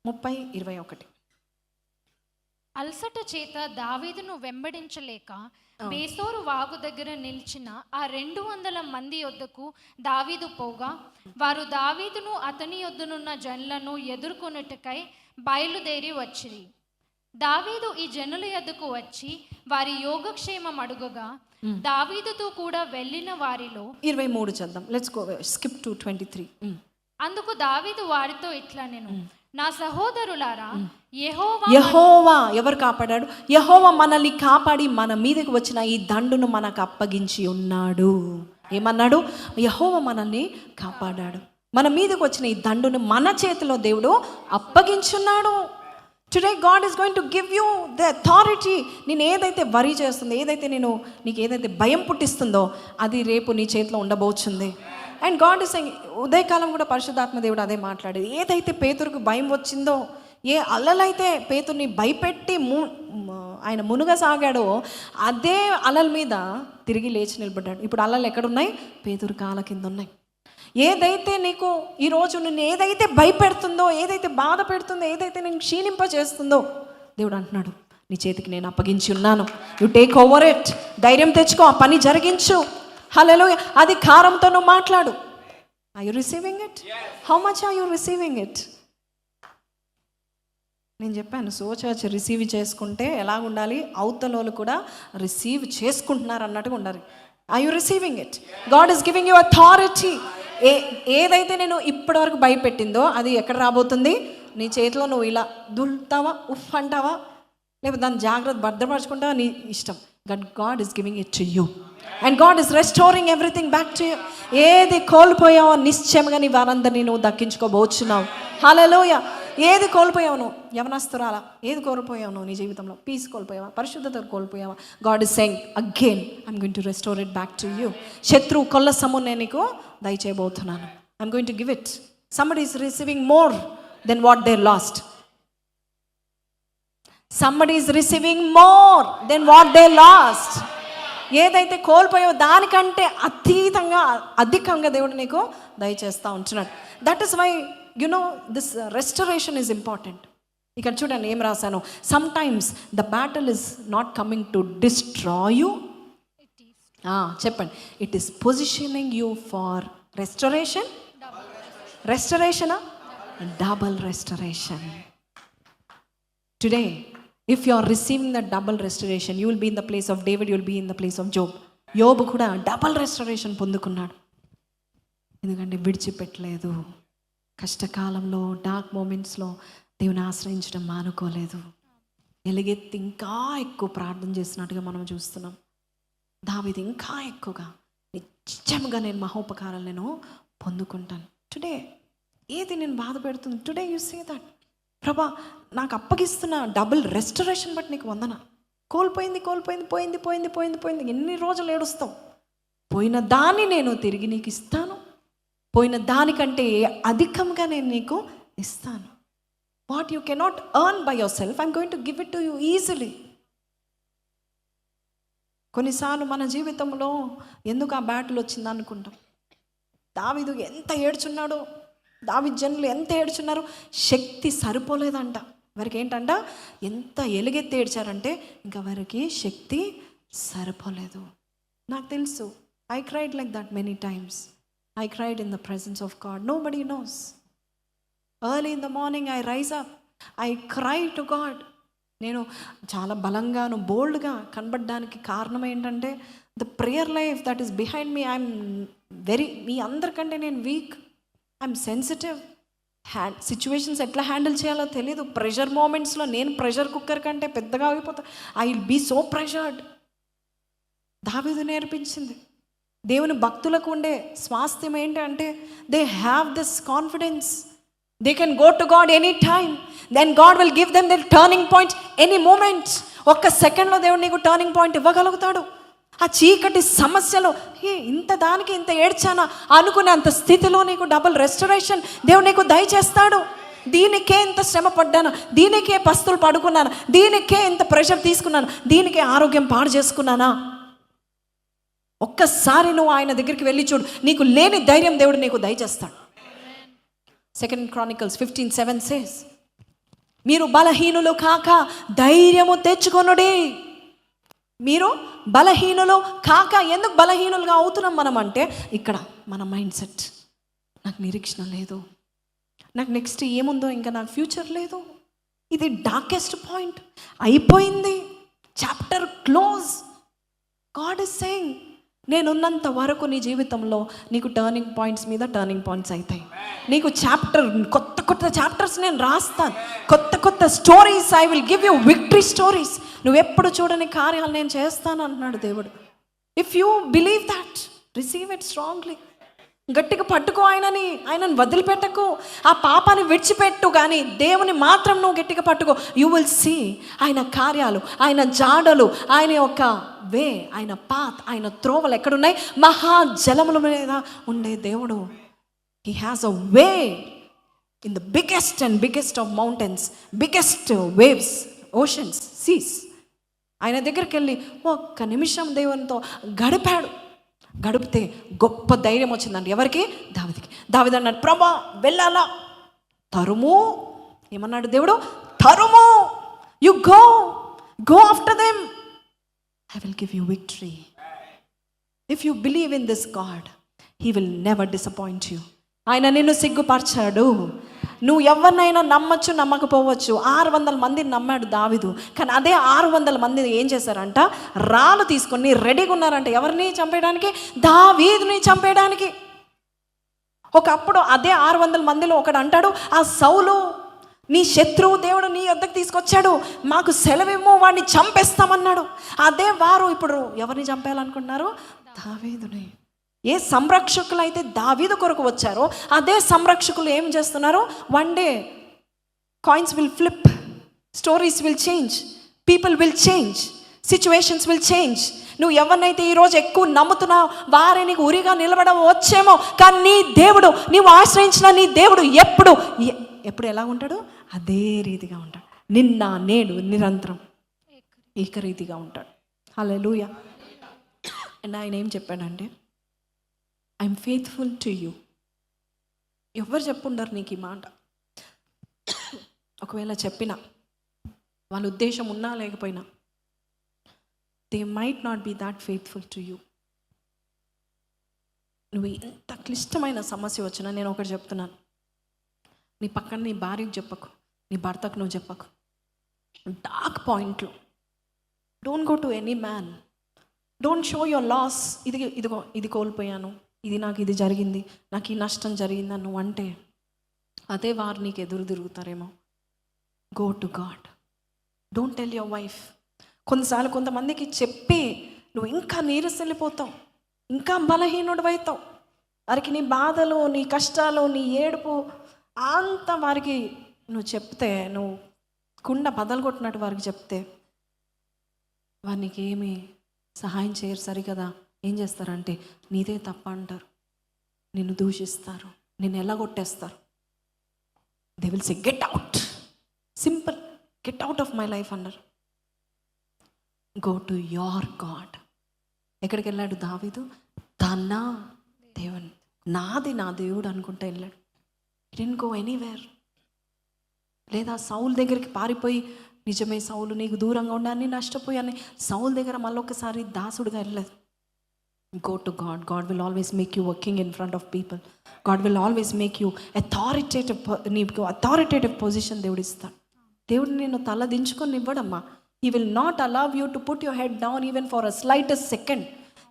30:21. అలసట చేత దావీదును వెంబడించలేక బేసోరు వాగు దగ్గర నిలిచిన ఆ 200 మంది యొద్దకు దావీదు పోగా, వారు దావీదును అతని యొద్దనున్న జనులను ఎదుర్కొనుటకై బయలుదేరి వచ్చిరి. దావీదు ఈ జనుల యొద్దకు వచ్చి వారి యోగక్షేమం అడుగగా, దావీదుతో కూడా వెళ్ళిన వారిలో 23 చద్దాం. Let's go skip to 23. అందుకు దావీదు వారితో ఇట్లా, నేను నా సహోదరులారా, యెహోవా ఎవరు కాపాడాడు? యెహోవా మనల్ని కాపాడి మన మీదకి వచ్చిన ఈ దండును మనకు అప్పగించి ఉన్నాడు. ఏమన్నాడు? యెహోవా మనల్ని కాపాడాడు. మన మీదకి వచ్చిన ఈ దండును మన చేతిలో దేవుడు అప్పగించున్నాడు. Today God is going to give you the authority. నేను ఏదైతే వరీ చేస్తుందో, ఏదైతే నీకు ఏదైతే భయం పుట్టిస్తుందో అది రేపు నీ చేతిలో ఉండబోతుంది. అండ్ గాడ్ ఇస్ సెయింగ్, ఉదయకాలం కూడా పరిశుద్ధాత్మ దేవుడు అదే మాట్లాడేది. ఏదైతే పేతురుకు భయం వచ్చిందో, ఏ అలలైతే పేతుర్ని భయపెట్టి ఆయన మునుగసాగాడో అదే అలల మీద తిరిగి లేచి నిలబడ్డాడు. ఇప్పుడు అలలు ఎక్కడున్నాయి? పేతురు కాళ్ళ కింద ఉన్నాయి. ఏదైతే నీకు ఈరోజు నిన్ను ఏదైతే భయపెడుతుందో, ఏదైతే బాధ పెడుతుందో, ఏదైతే నేను క్షీణింప చేస్తుందో దేవుడు అంటున్నాడు, నీ చేతికి నేను అప్పగించి ఉన్నాను. You take over it. ధైర్యం తెచ్చుకో, ఆ పని జరిగించు. హల్లెలూయా. అది కారంతో నువ్వు మాట్లాడు. Are you receiving it? How much are you receiving it? నేను చెప్పాను, సో చర్చ్ రిసీవ్ చేసుకుంటే ఎలా ఉండాలి? అవతలోళ్ళు కూడా రిసీవ్ చేసుకుంటున్నారు అన్నట్టుగా ఉండాలి. Are you receiving it? God is giving you authority. ఏదైతే నేను ఇప్పటివరకు భయపెట్టిందో అది ఎక్కడ రాబోతుంది? నీ చేతిలో. నువ్వు ఇలా దుల్తావా, ఉఫ్ అంటావా, లేకపోతే దాన్ని జాగ్రత్త భద్రపరచుకుంటావా, నీ ఇష్టం. God is giving it to you and God is restoring everything back to you. ఏది కోల్పోయావో నిశ్చయంగా నీ వారందరినీ నువ్వు దక్కించుకోబోచున్నావు. హల్లెలూయా. ఏది కోల్పోయావు నువ్వు? యవనస్తురాలా, ఏది కోల్పోయావు నువ్వు నీ జీవితంలో? పీస్ కోల్పోయావా? పరిశుద్ధత కోల్పోయావా? God is saying again, I'm going to restore it back to you. శత్రువు కొల్ల సొమ్ము నేను నీకు దయచేయబోతున్నాను. I'm going to give it. Somebody is receiving more than what they lost. Somebody is receiving more than what they lost. ఏదైతే కోల్పోయావో దానికంటే అధికంగా దేవుడు నీకు దయచేస్తూ ఉంటున్నాడు. That is why you know this restoration is important. ఇక్కడ చూడండి ఏం రాశాను. Some times the battle is not coming to destroy you. చెప్పండి. It is positioning you for restoration. రెస్టరేషనా? Double restoration. Today if you are receiving the double restoration, you will be in the place of David, you will be in the place of Job. యోబు కూడా double restoration పొందుకున్నాడు. ఎందుకంటే విడిచిపెట్టలేదు. కష్టకాలంలో, dark మూమెంట్స్లో దేవుని ఆశ్రయించడం మానుకోలేదు. ఎలుగెత్తి ఇంకా ఎక్కువ ప్రార్థన చేసినట్టుగా మనం చూస్తున్నాం. దావీదు ఇంకా ఎక్కువగా, నిజంగా నేను మహోపకారాలు నేను పొందుకుంటాను. టుడే ఏది నేను బాధ పెడుతుంది? టుడే యు సే దట్, ప్రభా నాకు అప్పగిస్తున్న డబుల్ రెస్టరేషన్ బట్టి నీకు వందన. కోల్పోయింది ఎన్ని రోజులు ఏడుస్తావు? పోయిన దాన్ని నేను తిరిగి నీకు ఇస్తాను, పోయిన దానికంటే అధికంగా నేను నీకు ఇస్తాను. What you cannot earn by your self, I'm going to give it to you easily. కొన్నిసార్లు మన జీవితంలో ఎందుకు ఆ బ్యాటిల్ వచ్చింది అనుకుంటాం. దావీదు ఎంత ఏడ్చున్నాడో, దావీదు జనులు ఎంత ఏడ్చున్నారు, శక్తి సరిపోలేదంట వారికి. ఏంటంట, ఎంత ఎలుగెత్తి ఏడ్చారంటే ఇంకా వారికి శక్తి సరిపోలేదు. నాకు తెలుసు, I cried like that many times. I cried in the presence of God. Nobody knows. Early in the morning I rise up, I cry to God. నేను చాలా బలంగాను బోల్డ్గా కనబడడానికి కారణం ఏంటంటే the prayer life that is behind me. I'm మీ అందరికంటే నేను వీక్, ఐఎమ్ సెన్సిటివ్. సిచ్యువేషన్స్ ఎట్లా హ్యాండిల్ చేయాలో తెలియదు. ప్రెషర్ మూమెంట్స్లో నేను ప్రెషర్ కుక్కర్ కంటే పెద్దగా అయిపోతా. I will be so pressured. దావీదు నేర్పించింది. దేవుని భక్తులకు ఉండే స్వాస్థ్యం ఏంటంటే they have this confidence. They can go to God any time, then God will give them their turning points any moment. ఒక్క సెకండ్లో దేవుడు నీకు టర్నింగ్ పాయింట్ ఇవ్వగలుగుతాడు. ఆ చీకటి సమస్యలో ఇంత దానికి ఇంత ఏడ్చానా అనుకునే అంత స్థితిలో నీకు డబుల్ రెస్టరేషన్ దేవుడు నీకు దయచేస్తాడు. దీనికే ఇంత శ్రమ పడ్డాను, దీనికే పస్తులు పడుకున్నాను, దీనికే ఇంత ప్రెషర్ తీసుకున్నాను, దీనికే ఆరోగ్యం పాడు చేసుకున్నానా? ఒక్కసారి నువ్వు ఆయన దగ్గరికి వెళ్ళి చూడు, నీకు లేని ధైర్యం దేవుడు నీకు దయచేస్తాడు. 2 Chronicles 15:7 says, మీరు బలహీనులు కాక ధైర్యము తెచ్చుకొనుడి. మీరు బలహీనులు కాక, ఎందుకు బలహీనులుగా అవుతున్నాం మనం అంటే ఇక్కడ మన మైండ్ సెట్, నాకు నిరీక్షణ లేదు, నాకు నెక్స్ట్ ఏముందో ఇంకా నాకు ఫ్యూచర్ లేదు, ఇది డార్కెస్ట్ పాయింట్ అయిపోయింది, chapter close. God is saying, నేనున్నంత వరకు నీ జీవితంలో నీకు టర్నింగ్ పాయింట్స్ మీద టర్నింగ్ పాయింట్స్ అవుతాయి. నీకు కొత్త చాప్టర్స్ నేను రాస్తాను, కొత్త stories. I will give you victory stories. నువ్వు ఎప్పుడు చూడని కార్యాలు నేను చేస్తాను అంటున్నాడు దేవుడు. If you believe that, receive it strongly. గట్టిగా పట్టుకో ఆయనని వదిలిపెట్టకు, ఆ పాపాన్ని విడిచిపెట్టు, కానీ దేవుని మాత్రం నువ్వు గట్టిగా పట్టుకో. యూ విల్ సీ ఆయన కార్యాలు, ఆయన జాడలు, ఆయన యొక్క వే, ఆయన పాత్, ఆయన త్రోవలు ఎక్కడున్నాయి? మహాజలముల మీద ఉండే దేవుడు. He has a way in the biggest of mountains, biggest waves, oceans, seas. ఆయన దగ్గరికి వెళ్ళి ఒక్క నిమిషం దేవునితో గడిపితే గొప్ప ధైర్యం వచ్చిందండి. ఎవరికి? దావీదుకి. దావీదు అన్నాడు, ప్రభా వెళ్ళాలా, తరుము. ఏమన్నాడు దేవుడు? తరుము. You go after them, I will give you victory. If you believe in this God, he will never disappoint you. ఆయన నిన్ను సిగ్గుపరచాడు. నువ్వు ఎవరినైనా నమ్మచ్చు, నమ్మకపోవచ్చు. 600 మందిని నమ్మాడు దావీదు. కానీ అదే 600 మంది ఏం చేశారంట? రాళ్ళు తీసుకొని రెడీగా ఉన్నారంట. ఎవరిని చంపేయడానికి? దావీదుని చంపేయడానికి. ఒకప్పుడు అదే 600 మందిలో ఒకడు అంటాడు, ఆ సౌలు నీ శత్రువు దేవుడు నీ వద్దకు తీసుకొచ్చాడు, మాకు సెలవేమో, వాడిని చంపేస్తామన్నాడు. అదే వారు ఇప్పుడు ఎవరిని చంపేయాలనుకుంటున్నారు? దావీదుని. ఏ సంరక్షకులు అయితే దావీదు కొరకు వచ్చారో అదే సంరక్షకులు ఏం చేస్తున్నారు? One day coins will flip, stories will change, people will change, situations will change. నువ్వు ఎవరినైతే ఈరోజు ఎక్కువ నమ్ముతున్నావు వారే నీకు ఉరిగా నిలబడం వచ్చేమో, కానీ నీ దేవుడు, నీవు ఆశ్రయించిన నీ దేవుడు ఎప్పుడు ఎలా ఉంటాడు? అదే రీతిగా ఉంటాడు. నిన్న నేడు నిరంతరం ఏకరీతిగా ఉంటాడు. హల్లెలూయా. అండ్ ఆయన ఏం చెప్పాడంటే, ఐఎమ్ ఫెయిత్ఫుల్ టు యూ. ఎవరు చెప్పుండరు నీకు ఈ మాట. ఒకవేళ చెప్పినా వాళ్ళ ఉద్దేశం ఉన్నా లేకపోయినా, they might not be that faithful to you. నువ్వు ఎంత క్లిష్టమైన సమస్య వచ్చినా నేను ఒకటి చెప్తున్నాను, నీ పక్కన నీ భార్యకు చెప్పకు, నీ భర్తకు నువ్వు చెప్పకు. డార్క్ పాయింట్లో don't go to any man, don't show your loss. ఇది కోల్పోయాను, ఇది జరిగింది, నాకు ఈ నష్టం జరిగిందని నువ్వు అంటే అదే వారు నీకు ఎదురు తిరుగుతారేమో. Go to God. Don't tell your wife. కొన్నిసార్లు కొంతమందికి చెప్పి నువ్వు ఇంకా నీరసెళ్ళిపోతావు, ఇంకా బలహీనుడు అవుతావు. వారికి నీ బాధలు, నీ కష్టాలు, నీ ఏడుపు అంతా వారికి నువ్వు చెప్తే, నువ్వు కుండ బదలు కొట్టినట్టు వారికి చెప్తే వానికి ఏమి సహాయం చేయరు సరికదా. ఏం చేస్తారంటే నీదే తప్ప అంటారు, నిన్ను దూషిస్తారు, నిన్ను ఎల్లగొట్టేస్తారు. They will say get out, simple, get out of my life అన్నారు. Go to your God. ఎక్కడికి వెళ్ళాడు దావీదు? తన దేవుని, నాది నా దేవుడు అనుకుంటా వెళ్ళాడు. Didn't go anywhere. లేదా సౌల్ దగ్గరికి పారిపోయి, నిజమే సౌలు నీకు దూరంగా ఉండాలని నష్టపోయాను, సౌల్ దగ్గర మళ్ళొకసారి దాసుడుగా వెళ్ళలేదు. Go to God. God will always make you a king in front of people. God will always make you నీకు అథారిటేటివ్ పొజిషన్ దేవుడు ఇస్తాడు. దేవుడు నేను తల దించుకొని ఇవ్వడమ్మా. He will not allow you to put your head down even for a slightest second.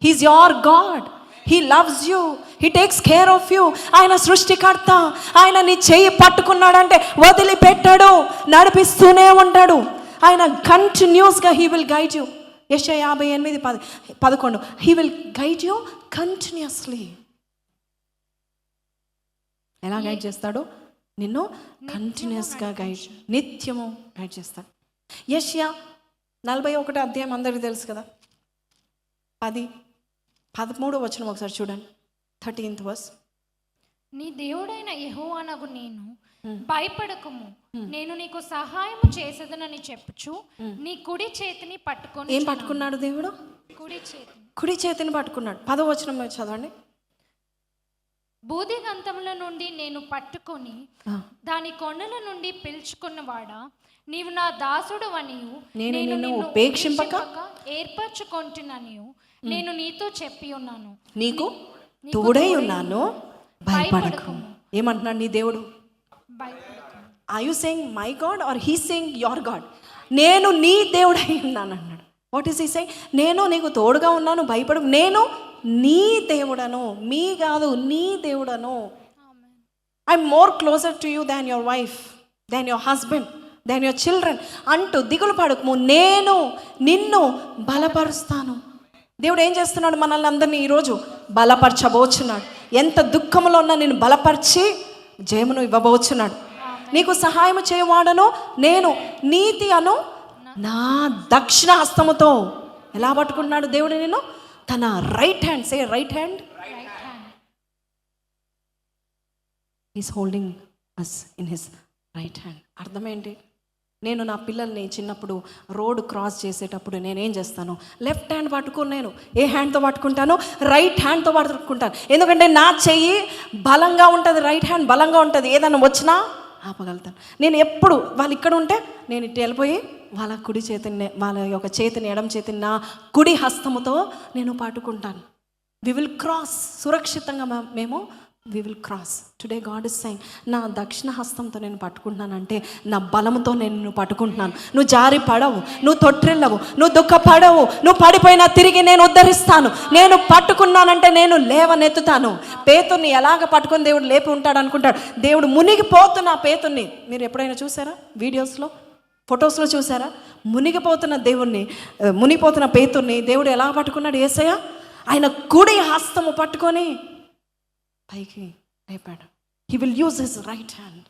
He's your God. He loves you. He takes care of you. ఆయన సృష్టికర్త. ఆయన నీ చెయ్యి పట్టుకున్నాడంటే వదిలిపెట్టాడు, నడిపిస్తూనే ఉంటాడు. ఆయన కంటిన్యూస్గా హీ విల్ గైడ్ యూ. యెషయా 58:11 he will guide you continuously. ఎలా గైడ్ చేస్తాడు? నిన్ను కంటిన్యూస్గా గైడ్, నిత్యము గైడ్ చేస్తాడు. యెషయా 41 అధ్యాయం అందరికీ తెలుసు కదా. 13వ వచనం ఒకసారి చూడండి. 13th verse. నీ దేవుడైన యెహోవానగు నేను భయపడకుము, నేను నీకు సహాయం చేసేదనని చెప్పుచు నీ కుడి చేతిని పట్టుకొని. ఏం పట్టుకున్నాడు దేవుడు? కుడి చేతిని పట్టుకున్నాడు. 10వ వచనం చదవండి. బూదిగంతముల నుండి నేను పట్టుకొని దాని కొండల నుండి పిలుచుకున్నవాడా, నీవు నా దాసుడు అనియు నేను నిన్ను ఉపేక్షింపక ఏర్పరచుకొంటిననియు నేను నీతో చెప్పి ఉన్నాను, నీకు తోడై ఉన్నాను, భయపడకు. ఏమంటున్నాడు నీ దేవుడు? Are you saying my God are he saying your God? నేను నీ దేవుడై ఉన్నాను అన్నాడు. What is he saying? నేను నీకు తోడుగా ఉన్నాను, భయపడకు. నేను నీ దేవుడను, మీ కాదు, నీ దేవుడను. I'm more closer to you than your wife, than your husband, than your children అంటూ దిగులు పడకము, నేను నిన్ను బలపరుస్తాను. దేవుడు ఏం చేస్తున్నాడు? మనల్ని అందరినీ ఈరోజు బలపరచబోచున్నాడు. ఎంత దుఃఖంలో ఉన్నా నేను బలపరిచి జయమును ఇవ్వబోచున్నాడు. నీకు సహాయం చేయవాడను నేను, నీతి అను నా దక్షిణ హస్తముతో. ఎలా పట్టుకున్నాడు దేవుడు నిన్ను? తన right hand. Say right hand. Is holding us in his right hand. అర్థమేంటి? నేను నా పిల్లల్ని చిన్నప్పుడు రోడ్ క్రాస్ చేసేటప్పుడు నేనేం చేస్తాను? లెఫ్ట్ హ్యాండ్ పట్టుకుని, నేను ఏ హ్యాండ్తో పట్టుకుంటాను? రైట్ హ్యాండ్తో పట్టుకుంటాను. ఎందుకంటే నా చెయ్యి బలంగా ఉంటుంది, రైట్ హ్యాండ్ బలంగా ఉంటుంది. ఏదైనా వచ్చినా ఆపగలుగుతాను. నేను ఎప్పుడు వాళ్ళు ఇక్కడ ఉంటే నేను ఇటు వెళ్ళిపోయి వాళ్ళ కుడి చేతిని, వాళ్ళ యొక్క చేతిని, ఎడమ చేతిని నా కుడి హస్తముతో నేను పట్టుకుంటాను. We will cross. సురక్షితంగా మేము we will cross. Today God is saying, నా దక్షిణ హస్తంతో నేను పట్టుకుంటున్నానంటే నా బలంతో నేను నిన్ను పట్టుకుంటున్నాను. నువ్వు జారి పడవు, నువ్వు తొట్టిల్లవు, నువ్వు దుఃఖపడవు, నువ్వు పడిపోయినా తిరిగి నేను ఉద్ధరిస్తాను. నేను పట్టుకున్నానంటే నేను లేవనెత్తుతాను. పేతుర్ని ఎలాగ పట్టుకొని దేవుడు లేపి ఉంటాడు అనుకుంటాడు. దేవుడు మునిగిపోతున్న పేతుర్ని మీరు ఎప్పుడైనా చూసారా? వీడియోస్లో, ఫొటోస్లో చూసారా? మునిగిపోతున్న దేవుణ్ణి, మునిగిపోతున్న పేతుర్ని దేవుడు ఎలా పట్టుకున్నాడు? యేసయ్య ఆయన కుడి హస్తము పట్టుకొని పైకి లేపాడు. He will use his right hand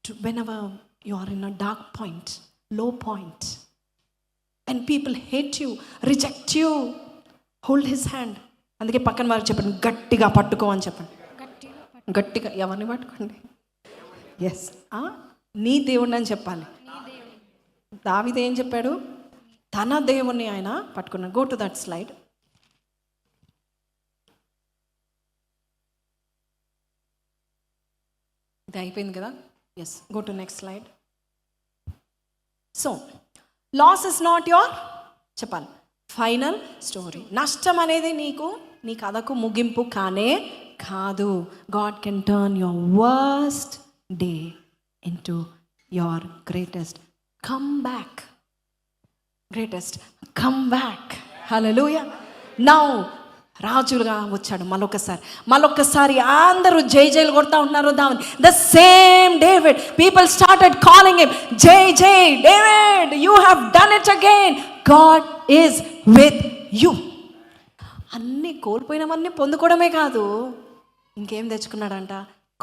to whenever you are in a dark point, low point, and people hate you, reject you, hold his hand. అందుకే పక్కన వారికి చెప్పండి, గట్టిగా పట్టుకో అని చెప్పండి. గట్టిగా ఎవరిని పట్టుకోండి? ఎస్, నీ దేవుడిని అని చెప్పాలి. దావీదు ఏం చెప్పాడు? తన దేవుణ్ణి ఆయన పట్టుకున్నాడు. Go to that slide. ఇది అయిపోయింది కదా? Yes, go to next slide. So loss is not your, చెప్పాలి, ఫైనల్ స్టోరీ. నష్టం అనేది నీ కథకు ముగింపు కానే కాదు. God can turn your worst day into your greatest comeback. Greatest comeback. హల్లెలూయా. నౌ రాజులుగా వచ్చాడు మళ్ళొక్కసారి అందరూ జైలు కొడతా ఉంటున్నారు దావీదు. The same David, people started calling him, జై జై David, you have done it again, God is with you. అన్నీ కోల్పోయినవన్నీ పొందుకోవడమే కాదు, ఇంకేం తెచ్చుకున్నాడంట?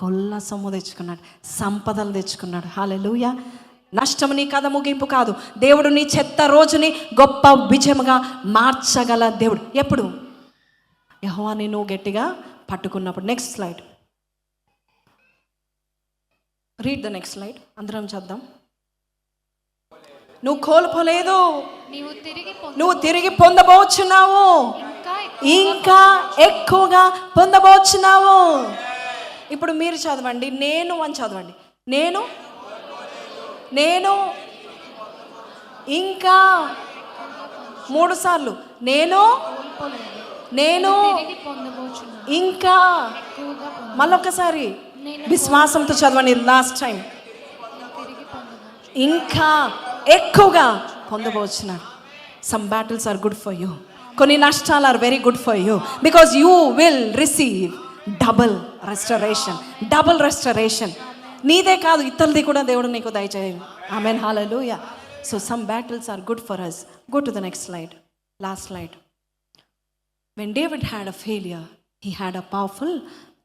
కొల్ల సొమ్ము తెచ్చుకున్నాడు, సంపదలు తెచ్చుకున్నాడు. హల్లెలూయా. నష్టం నీ కథ ముగింపు కాదు. దేవుడు నీ చెత్త రోజుని గొప్ప విజయముగా మార్చగల దేవుడు. ఎప్పుడు? యెహోవాని నువ్వు గట్టిగా పట్టుకున్నప్పుడు. Next slide, read the next slide, అందరం చద్దాం. నువ్వు కోల్పోలేదు, నువ్వు తిరిగి పొందబోచున్నావు, ఇంకా ఎక్కువగా పొందబోచున్నావు. ఇప్పుడు మీరు చదవండి, నేను అని చదవండి. నేను ఇంకా 3 సార్లు, నేను ఇంకా. మళ్ళొక్కసారి విశ్వాసంతో చదవండి, లాస్ట్ టైం. ఇంకా ఎక్కువగా పొందబోచున్నాడు. Some battles are good for you. కొన్ని నష్టాలు are very good for you, because you will receive double restoration. నీదే కాదు, ఇతరులది కూడా దేవుడు నీకు దయచేయండి. ఆమేన్, హల్లెలూయా. So some battles are good for us. Go to the next slide, last slide. When David had a failure, he had a powerful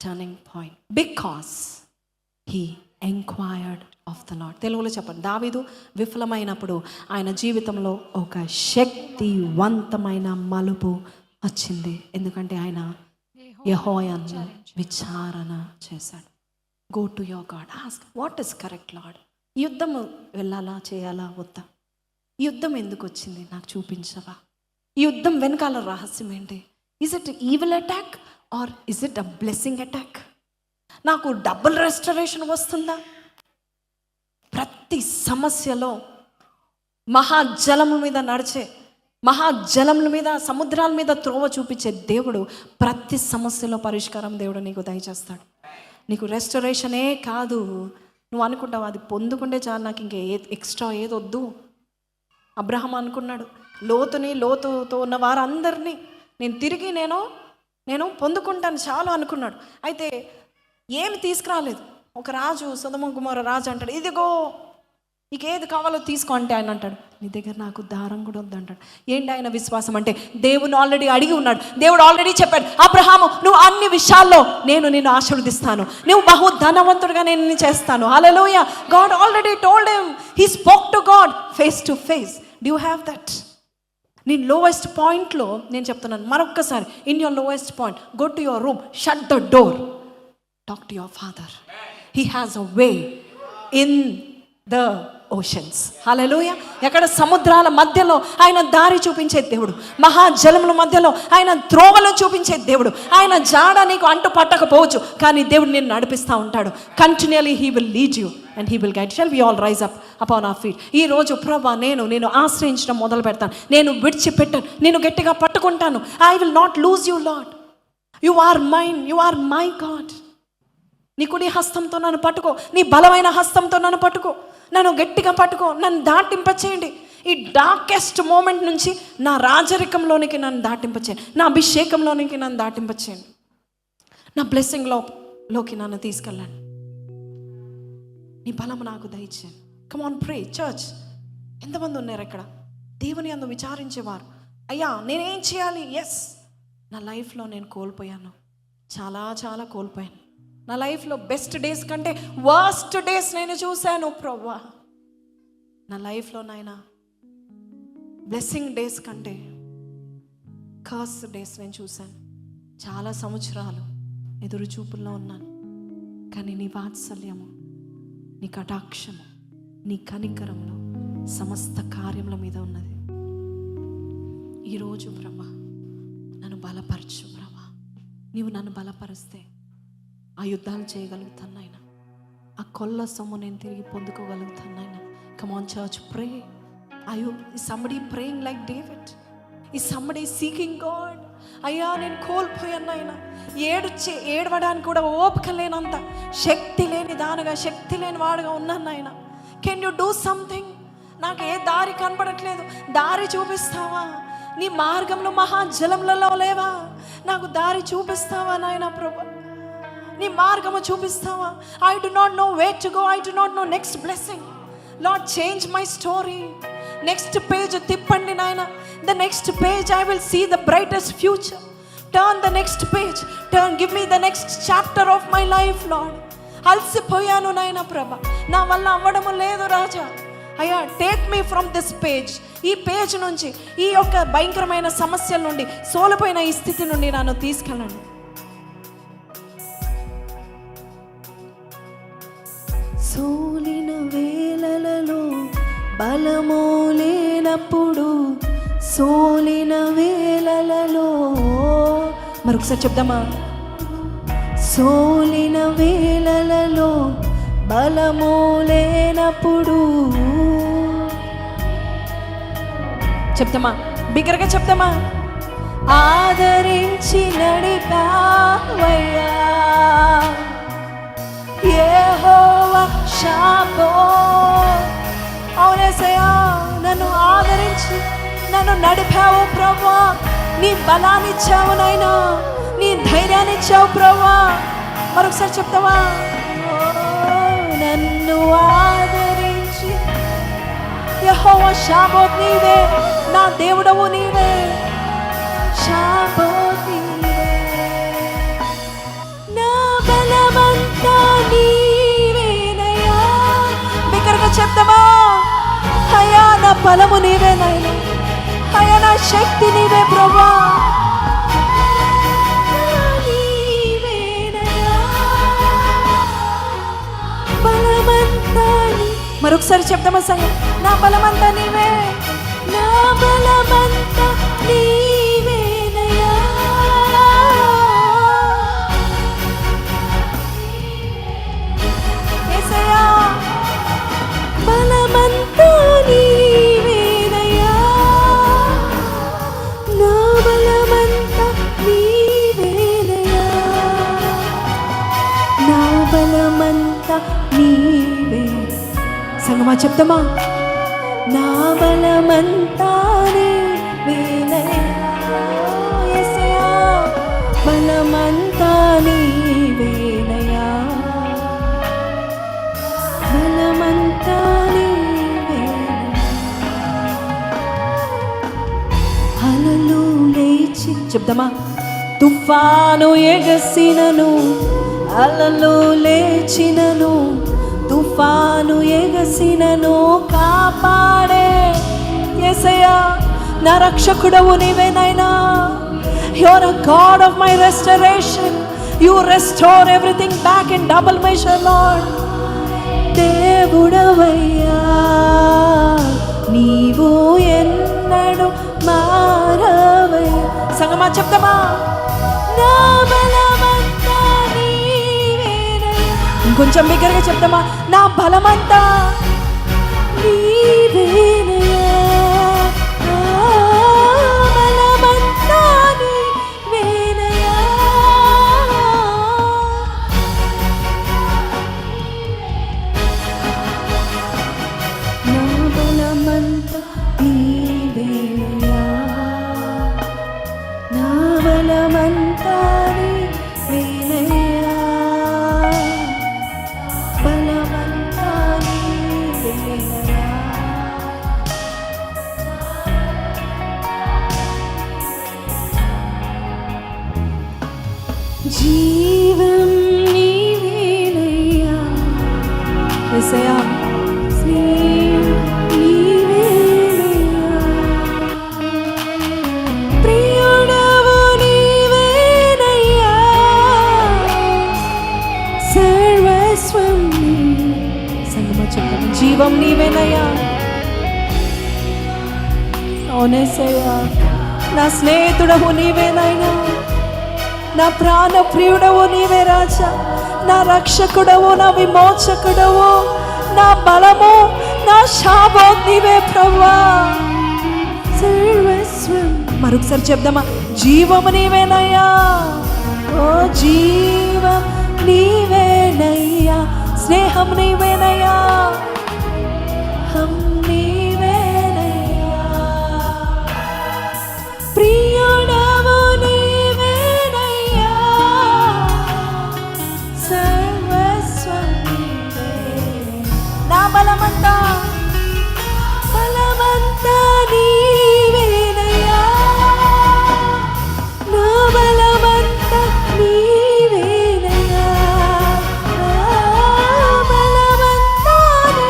turning point because he inquired of the Lord. తెలుగులో చెప్పండి. దావీదు విఫలమైనప్పుడు ఆయన జీవితంలో ఒక శక్తివంతమైన మలుపు వచ్చింది. ఎందుకంటే ఆయన యెహోవాను విచారణ చేశాడు. Go to your God, ask what is correct lord. ఈ యుద్ధం వెళ్ళాలా, చేయాలా, వద్దా? ఈ యుద్ధం ఎందుకు వచ్చింది, నాకు చూపించవా? ఈ యుద్ధం వెనకాల రహస్యం ఏంటి? Is it evil attack or is it a blessing attack? నాకు డబుల్ రెస్టరేషన్ వస్తుందా? ప్రతి సమస్యలో మహాజలముల మీద సముద్రాల మీద త్రోవ చూపించే దేవుడు ప్రతి సమస్యలో పరిష్కారం దేవుడు నీకు దయచేస్తాడు. నీకు రెస్టరేషనే కాదు, నువ్వు అనుకుంటావు అది పొందుకుంటే చాలు, నాకు ఇంకే ఎక్స్ట్రా ఏదొద్దు. అబ్రహాం అనుకున్నాడు, లోతుతో ఉన్న వారందరినీ నేను పొందుకుంటాను చాలు అనుకున్నాడు. అయితే ఏమి తీసుకురాలేదు. ఒక రాజు, సొదొమ గొమొర్రా రాజు అంటాడు, ఇదిగో నీకు ఏది కావాలో తీసుకో అంటే ఆయన అంటాడు, నీ దగ్గర నాకు దారం కూడా వద్దంటాడు. ఏంటి ఆయన విశ్వాసం అంటే? దేవుని ఆల్రెడీ అడిగి ఉన్నాడు. దేవుడు ఆల్రెడీ చెప్పాడు, అబ్రహాము నువ్వు అన్ని విషయాల్లో నేను నిన్ను ఆశీర్వదిస్తాను, నువ్వు బహు ధనవంతుడిగా నేను నిన్ను చేస్తాను. హల్లెలూయా. God already told him, he spoke to God face to face. Do you have that? నీ లోయెస్ట్ పాయింట్లో నేను చెప్తున్నాను మరొక్కసారి, in your lowest point, go to your room, shut the door, talk to your father. He has a way in the oceans. హల్లెలూయా. ఎక్కడ సముద్రాల మధ్యలో ఆయన దారి చూపించే దేవుడు, మహాజలముల మధ్యలో ఆయన త్రోవలు చూపించే దేవుడు. ఆయన జాడ నీకు అంటు పట్టకపోవచ్చు, కానీ దేవుడు నిన్ను నడిపిస్తూ ఉంటాడు. Continuously he will lead you and he will guide. Shall we all rise up upon our feet. ఈరోజు ప్రభా నేను ఆశ్రయించడం మొదలు పెడతాను, నేను విడిచిపెట్టాను, నేను గట్టిగా పట్టుకుంటాను. I will not lose you Lord. You are mine, you are my God. నీ కుడి హస్తంతో నన్ను పట్టుకో, నీ బలమైన హస్తంతో నన్ను పట్టుకో, నన్ను గట్టిగా పట్టుకో, నన్ను దాటింపచేయండి. ఈ డార్కెస్ట్ మూమెంట్ నుంచి నా రాజరికంలోనికి నన్ను దాటింపచేయండి, నా అభిషేకంలోనికి నన్ను దాటింపచేయండి, నా బ్లెస్సింగ్లోకి నన్ను తీసుకెళ్ళండి. నీ బలం నాకు దయచేయండి. Come on pray church. ఎంతమంది ఉన్నారు ఇక్కడ దేవుని అందు విచారించేవారు? అయ్యా నేనేం చేయాలి? ఎస్, నా లైఫ్లో నేను కోల్పోయాను, చాలా కోల్పోయాను. నా లైఫ్లో బెస్ట్ డేస్ కంటే వర్స్ట్ డేస్ నేను చూశాను ప్రభువా. నా లైఫ్లో నాయన బ్లెస్సింగ్ డేస్ కంటే కర్స్ డేస్ నేను చూశాను. చాలా సంవత్సరాలు ఎదురు చూపుల్లో ఉన్నాను, కానీ నీ వాత్సల్యము, నీ కటాక్షము, నీ కనికరంలో సమస్త కార్యముల మీద ఉన్నది. ఈరోజు ప్రభా నన్ను బలపరచు ప్రభా. నీవు నన్ను బలపరిస్తే ఆ యుద్ధాలు చేయగలుగుతాను నాయన, ఆ కొల్ల సొమ్ము నేను తిరిగి పొందుకోగలుగుతాను నాయన. Come on church, pray. Is somebody praying like David? Is somebody seeking God? అయ్యా నేను కోల్పోయాను నాయన, ఏడవడానికి కూడా ఓపిక లేనంత శక్తి లేని వాడుగా ఉన్నాను నాయన. Can you do something? నాకు ఏ దారి కనపడట్లేదు, దారి చూపిస్తావా? నీ మార్గంలో మహాజలములలో లేవా? నాకు దారి చూపిస్తావా నాయన ప్రభు? నీ మార్గము చూపిస్తావా? I do not know where to go. I do not know next blessing. Lord, change my story. Next page తిప్పండి నాయన. The next page I will see the brightest future. Turn the next page. Give me the next chapter of my life, Lord. అలసిపోయాను నాయన ప్రభ, నా వల్ల అవ్వడము లేదు రాజా. అయ్యా take me from this page, ఈ పేజ్ నుంచి, ఈ యొక్క భయంకరమైన సమస్యల నుండి, సోలిపోయిన ఈ స్థితి నుండి నన్ను తీసుకెళ్ళండి. సోలిన వేళలలో బలము లేనప్పుడు, సోలిన వేళలలో, మరొకసారి చెప్దామా? సోలిన వేళలలో బలము లేనప్పుడు, చెప్తామా? బిగ్గరగా చెప్తామా? ఆదరించి నడిపావయ్యా యెహోవా షాబో. అవునేసయ్యా, నన్ను ఆదరించి నన్ను నడిపావు ప్రభువా. నీ బలాన్ని ఇచ్చావు నాయనా, నీ ధైర్యాన్ని ఇచ్చావు ప్రభువా. మరొకసారి చెప్తావా? నన్ను ఆదరించి యెహోవా షాబోత్ నీవే, నా దేవుడవు నీవే, షాబోత్ నీవే, నా బలమంతా నీవేనయ్యా. బిగ్గరగా చెప్తావా? అయ్యా నా బలము నీవే నాయనా, అయ్యా నా శక్తి నీవే ప్రభువా. మరొకసారి చెప్తామా సంగం? నా బలమంతా నీవే, నా బలమంతా నీవేనయ్యా. యేసయ్యా బలమంతా నీవేనయ్యా, నా బలమంతా నీవేనయ్యా, నా బలమంతా నీవే. సంగమా చెప్తామా? నా బలమంతా నీవేనయ్యా, యేసయ్యా బలమంతా నీవేనయ్యా, బలమంతా నీవేనయ్యా. అలలు లేచి, చెప్తామా? తుఫాను ఎగసినను, అలలు లేచినను, తుఫాను ఎగసినను కాపాడే యేసయ్యా నా రక్షకుడవు నీవే నాయనా. You are a God of my restoration. You restore everything back in double measure Lord. దేవుడవయ్యా నీవు ఎన్నడు మారవయ్యా. సంగమా చెప్తామా? నా బలమంతా నీవేనయ్యా. ఇంకొంచెం బిగ్గరగా చెప్తామా? నా బలమంతా నీవేనయ్యా, నా బలమంతా నీవేనయ్యా. నా బలమంతా నీవేనయ్యా, నా బలమంతా నీవేనయ్యా, బలమంతా నీవేనయ్యా. జీవం నీవేనయ్యా, యేసయ్యా నీవేనయ్యా, ప్రియుడవు నీవేనయ్యా, సర్వస్వం నీవే. సంగమా చెప్పండి? జీవం నీవేనయ్యా. అవునేసయ్యా నా స్నేహితుడవు నీవేనయ్యా, నా ప్రాణ ప్రియుడవు నీవే రాజా, నా రక్షకుడవు, నా విమోచకుడవు, నా బలము, నా షాబోత్ నీవే ప్రభువా. సర్వస్వం. మరొకసారి చెప్దామా? జీవము నీవేనయ్యా, ఓ జీవం నీవేనయ్యా, స్నేహం నీవేనయ్యా, హం నీవేనయ్యా, ప్రియుడవు నీవేనయ్యా, సర్వస్వం నీవే. నా బలమంతా బలమంతా నీవేనయ్యా, నా బలమంతా నీవేనయ్యా, నా బలమంతా నీవేనయ్యా.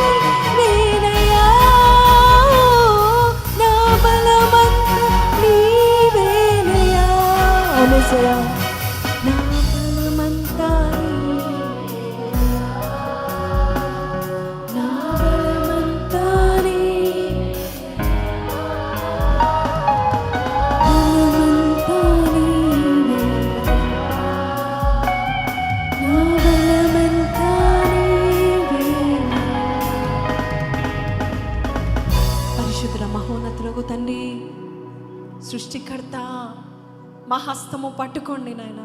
మా హస్తము పట్టుకోండి నాయన.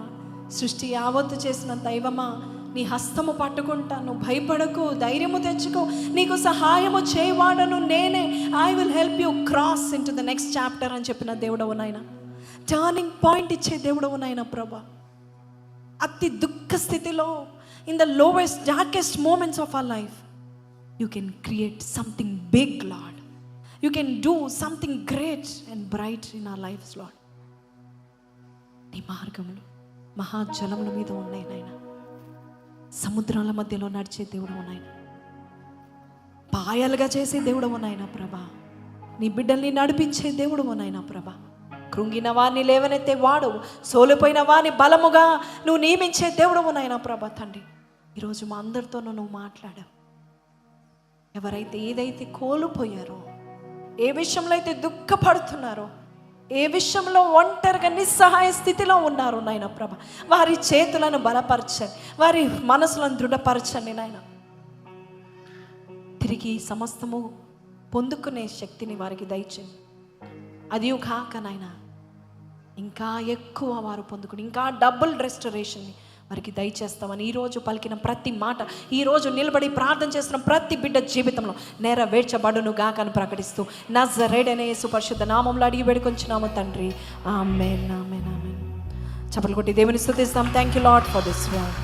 సృష్టి యావత్తు చేసిన దైవమా, నీ హస్తము పట్టుకుంటాను, భయపడకు, ధైర్యము తెచ్చుకో, నీకు సహాయము చేయవాడను నేనే. I will help you cross in to the next chapter అని చెప్పిన దేవుడవు నాయన. టర్నింగ్ పాయింట్ ఇచ్చే దేవుడవు నాయన ప్రభా. అతి దుఃఖ స్థితిలో, in the lowest darkest moments of our life, you can create something big Lord. You can do something great and bright in our lives Lord. నీ మార్గములు మహాజలముల మీద ఉన్నాయి నాయన. సముద్రాల మధ్యలో నడిచే దేవుడవు నాయన. పాయలుగా చేసే దేవుడవు నాయన ప్రభా. నీ బిడ్డల్ని నడిపించే దేవుడవు నాయన ప్రభా. కృంగిన వారిని లేవనెత్తే వాడు, సోలిపోయిన వారిని బలముగా నువ్వు నియమించే దేవుడవు నాయన ప్రభా. తండ్రి, ఈరోజు మా అందరితోనూ నువ్వు మాట్లాడావు. ఎవరైతే ఏదైతే కోల్పోయారో, ఏ విషయంలో అయితే దుఃఖపడుతున్నారో, ఏ విషయంలో ఒంటరిగా నిస్సహాయ స్థితిలో ఉన్నారు నాయన ప్రభ, వారి చేతులను బలపరచండి, వారి మనసులను దృఢపరచండి నాయన. తిరిగి సమస్తము పొందుకునే శక్తిని వారికి దయచేయండి. అది కాక నాయన, ఇంకా ఎక్కువ వారు పొందుకుని ఇంకా డబుల్ రెస్టరేషన్ని వారికి దయచేస్తామని ఈరోజు పలికిన ప్రతి మాట, ఈరోజు నిలబడి ప్రార్థన చేస్తున్న ప్రతి బిడ్డ జీవితంలో నెరవేర్చబడును గాక అని ప్రకటిస్తూ నజరేయుడైన యేసు పరిశుద్ధ నామములో అడిగి వేడుకొంచున్నాము తండ్రి. ఆమేన్, ఆమేన్, ఆమేన్. చప్పట్లు కొట్టి దేవుని స్తుతిస్తాం. Thank you lord for this word.